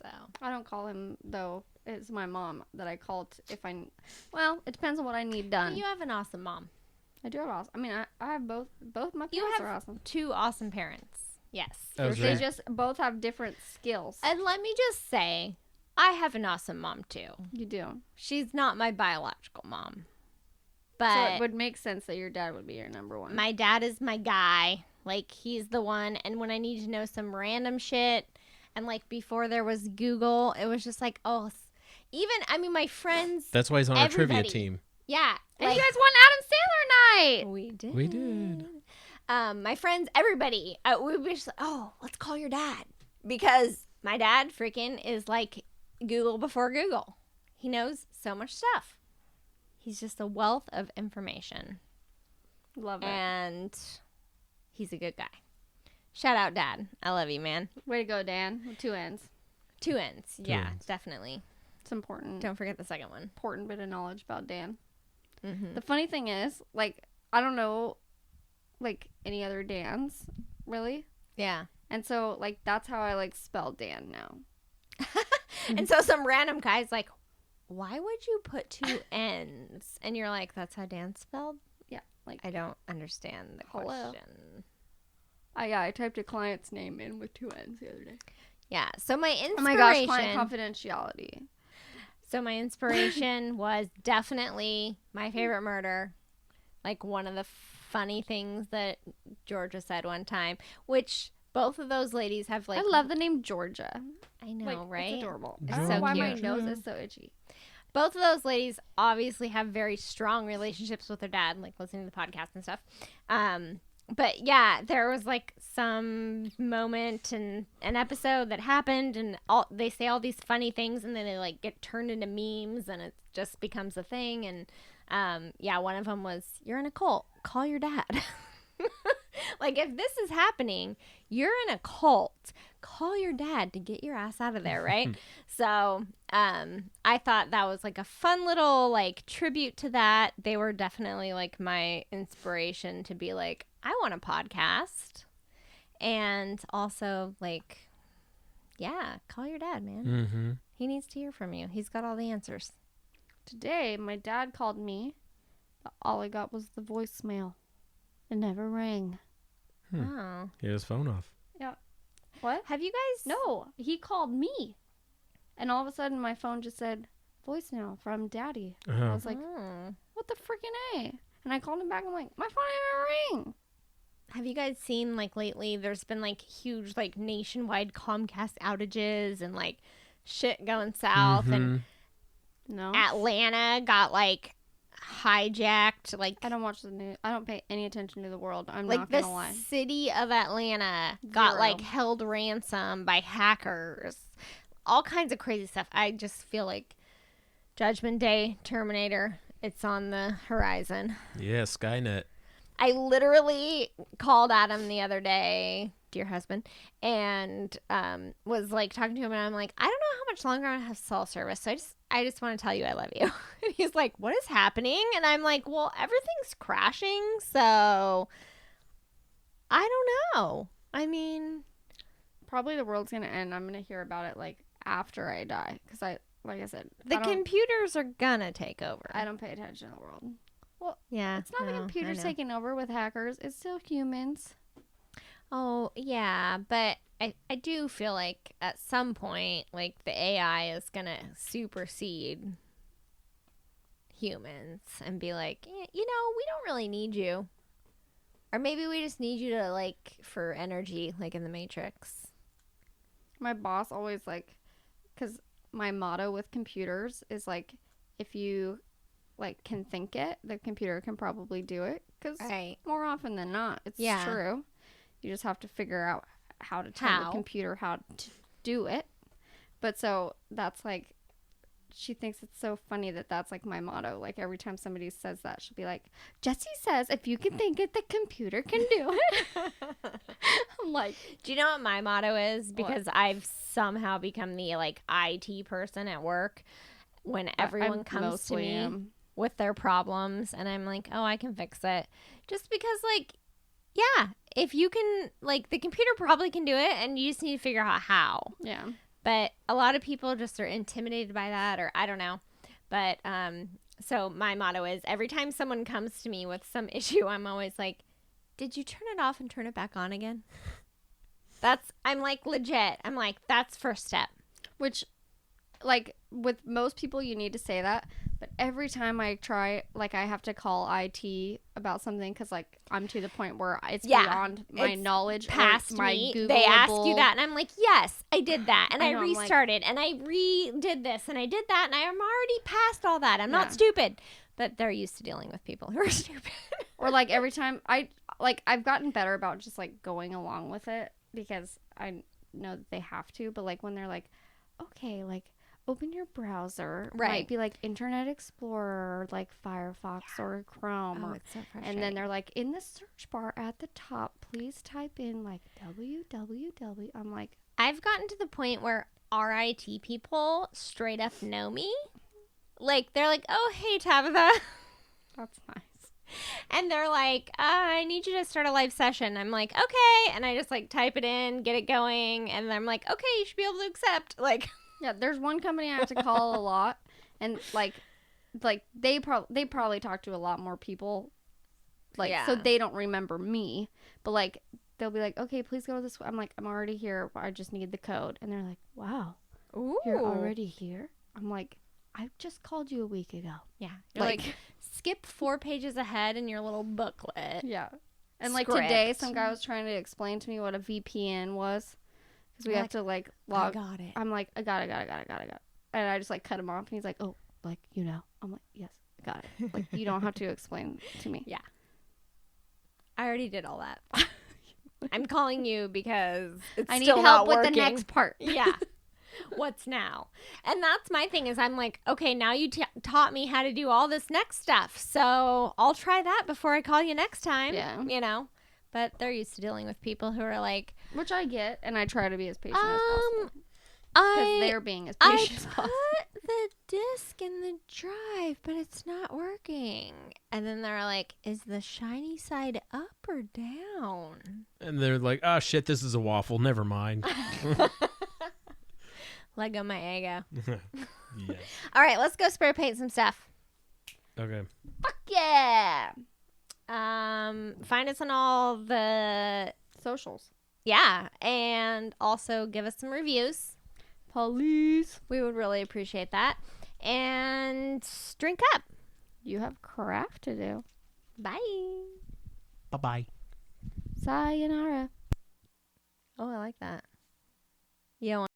Speaker 2: So.
Speaker 3: I don't call him, though. It's my mom that I call if I... Well, it depends on what I need done.
Speaker 2: But you have an awesome mom.
Speaker 3: I do have awesome... I mean, I have both my parents are awesome.
Speaker 2: 2 awesome parents. Yes.
Speaker 3: They just both have different skills.
Speaker 2: And let me just say, I have an awesome mom, too.
Speaker 3: You do.
Speaker 2: She's not my biological mom. But
Speaker 3: so it would make sense that your dad would be your number one.
Speaker 2: My dad is my guy. Like, he's the one. And when I need to know some random shit, and, like, before there was Google, it was just like, oh, even, I mean, my friends.
Speaker 4: That's why he's on our trivia team.
Speaker 2: Yeah.
Speaker 3: And you guys won Adam Sandler night.
Speaker 2: We did.
Speaker 4: We did.
Speaker 2: My friends, everybody, we were just like, oh, let's call your dad. Because my dad freaking is like Google before Google. He knows so much stuff. He's just a wealth of information.
Speaker 3: Love it.
Speaker 2: And he's a good guy. Shout out, Dad. I love you, man.
Speaker 3: Way to go, Dan. With 2 N's.
Speaker 2: 2 N's. Yeah, definitely.
Speaker 3: It's important.
Speaker 2: Don't forget the second one.
Speaker 3: Important bit of knowledge about Dan.
Speaker 2: Mm-hmm.
Speaker 3: The funny thing is, like, I don't know, like, any other Dans, really.
Speaker 2: Yeah.
Speaker 3: And so, like, that's how I, like, spell Dan now.
Speaker 2: And so some random guy's like, why would you put 2 N's? And you're like, that's how Dan's spelled?
Speaker 3: Yeah. Like,
Speaker 2: I don't understand the question.
Speaker 3: I typed a client's name in with 2 N's the other day.
Speaker 2: Yeah. So my inspiration.
Speaker 3: Oh my gosh, client confidentiality.
Speaker 2: So my inspiration was definitely My Favorite Murder. Like one of the funny things that Georgia said one time, which both of those ladies have like.
Speaker 3: I love the name Georgia.
Speaker 2: I know,
Speaker 3: like,
Speaker 2: right?
Speaker 3: It's adorable.
Speaker 2: It's
Speaker 3: I don't
Speaker 2: so
Speaker 3: know why my
Speaker 2: cute.
Speaker 3: nose is so itchy.
Speaker 2: Both of those ladies obviously have very strong relationships with their dad, like listening to the podcast and stuff. But yeah, there was like some moment in an episode that happened, and they say all these funny things, and then they like get turned into memes, and it just becomes a thing. And yeah, one of them was, "You're in a cult. Call your dad." Like, if this is happening, you're in a cult. Call your dad to get your ass out of there, right? So, I thought that was like a fun little like tribute to that. They were definitely like my inspiration to be like, I want a podcast. And also like, yeah, call your dad, man.
Speaker 4: Mm-hmm.
Speaker 2: He needs to hear from you. He's got all the answers.
Speaker 3: Today, my dad called me, but all I got was the voicemail. It never rang.
Speaker 2: Oh.
Speaker 4: He had his phone off.
Speaker 3: Yeah. What?
Speaker 2: Have you guys?
Speaker 3: No, he called me. And all of a sudden, my phone just said, voicemail from Daddy. I was like, what the freaking A? And I called him back. I'm like, my phone didn't even ring.
Speaker 2: Have you guys seen, like, lately, there's been, like, huge, like, nationwide Comcast outages and, like, shit going south. And
Speaker 3: No.
Speaker 2: Atlanta got, like, hijacked. Like,
Speaker 3: I don't watch the news. I don't pay any attention to the world. I'm
Speaker 2: like
Speaker 3: not going to
Speaker 2: the
Speaker 3: lie.
Speaker 2: city of Atlanta got,
Speaker 3: 0.
Speaker 2: like, held ransom by hackers. All kinds of crazy stuff. I just feel like Judgment Day, Terminator, it's on the horizon.
Speaker 4: Yeah, Skynet.
Speaker 2: I literally called Adam the other day, dear husband, and was like talking to him, and I'm like, I don't know how much longer I have cell service, so I just want to tell you I love you. And he's like, what is happening? And I'm like, well, everything's crashing, so I don't know. I mean,
Speaker 3: probably the world's going to end. I'm going to hear about it like after I die, because like I said,
Speaker 2: the computers are gonna take over.
Speaker 3: I don't pay attention to the world. Well,
Speaker 2: yeah,
Speaker 3: it's not the computers taking over with hackers. It's still humans.
Speaker 2: Oh, yeah, but I do feel like at some point, like, the AI is going to supersede humans and be like, you know, we don't really need you. Or maybe we just need you to, like, for energy, like in the Matrix.
Speaker 3: My boss always, like, because my motto with computers is, like, if you, like, can think it, the computer can probably do it. Because more often than not, it's true. You just have to figure out how to tell the computer how to do it. But so that's, like, she thinks it's so funny that that's like my motto. Like every time somebody says that, she'll be like, Jessye says, if you can think it, the computer can do it. I'm like,
Speaker 2: do you know what my motto is? Because I've somehow become the like IT person at work when everyone comes to me with their problems and I'm like, oh, I can fix it. Just because like, yeah, if you can, like the computer probably can do it and you just need to figure out how.
Speaker 3: Yeah.
Speaker 2: But a lot of people just are intimidated by that, or I don't know. But so my motto is every time someone comes to me with some issue, I'm always like, did you turn it off and turn it back on again? I'm like legit. I'm like, that's first step.
Speaker 3: Which, like, with most people, you need to say that. But every time I try, like, I have to call IT about something because, like, I'm to the point where it's beyond my knowledge.
Speaker 2: Past
Speaker 3: my
Speaker 2: me.
Speaker 3: Googleable.
Speaker 2: They ask you that, and I'm like, yes, I did that. And I
Speaker 3: know,
Speaker 2: restarted, and I redid this, and I did that, and I'm already past all that. I'm not stupid. But they're used to dealing with people who are stupid.
Speaker 3: Or, like, every time I've gotten better about just, like, going along with it because I know that they have to. But, like, when they're like, okay, like, open your browser.
Speaker 2: Right.
Speaker 3: Might be like Internet Explorer or like Firefox or Chrome.
Speaker 2: Oh, it's so frustrating.
Speaker 3: And then they're like, in the search bar at the top, please type in like www. I'm like,
Speaker 2: I've gotten to the point where RIT people straight up know me. Like, they're like, oh, hey, Tabitha.
Speaker 3: that's nice.
Speaker 2: And they're like, I need you to start a live session. I'm like, okay. And I just like type it in, get it going. And I'm like, okay, you should be able to accept. Like,
Speaker 3: yeah, there's one company I have to call a lot, and like they probably talk to a lot more people, like so they don't remember me, but like they'll be like, okay, please go this way. I'm like, I'm already here. I just need the code, and they're like, wow, you're already here. I'm like, I just called you a week ago.
Speaker 2: Yeah, you're like skip 4 pages ahead in your little booklet.
Speaker 3: Yeah, and like today, some guy was trying to explain to me what a VPN was. Because we have to, like, log.
Speaker 2: I got it.
Speaker 3: I'm like, I got it. And I just, like, cut him off. And he's like, oh, like, you know. I'm like, yes, I got it. Like, you don't have to explain to me.
Speaker 2: Yeah. I already did all that. I'm calling you because it's
Speaker 3: I need
Speaker 2: still
Speaker 3: help
Speaker 2: not
Speaker 3: with
Speaker 2: working.
Speaker 3: the next part.
Speaker 2: Yeah. What's now? And that's my thing is I'm like, okay, now you taught me how to do all this next stuff. So I'll try that before I call you next time.
Speaker 3: Yeah.
Speaker 2: You know? But they're used to dealing with people who are like...
Speaker 3: Which I get, and I try to be as patient as possible. Because they're being as patient as possible.
Speaker 2: I put the disc in the drive, but it's not working. And then they're like, is the shiny side up or down?
Speaker 4: And they're like, oh, shit, this is a waffle. Never mind.
Speaker 2: Lego my ego.
Speaker 4: Yes.
Speaker 2: All right, let's go spray paint some stuff.
Speaker 4: Okay.
Speaker 3: Fuck yeah!
Speaker 2: Find us on all the
Speaker 3: socials.
Speaker 2: Yeah, and also give us some reviews.
Speaker 3: Please.
Speaker 2: We would really appreciate that. And drink up.
Speaker 3: You have craft to do.
Speaker 2: Bye.
Speaker 4: Bye-bye.
Speaker 3: Sayonara.
Speaker 2: Oh, I like that. You don't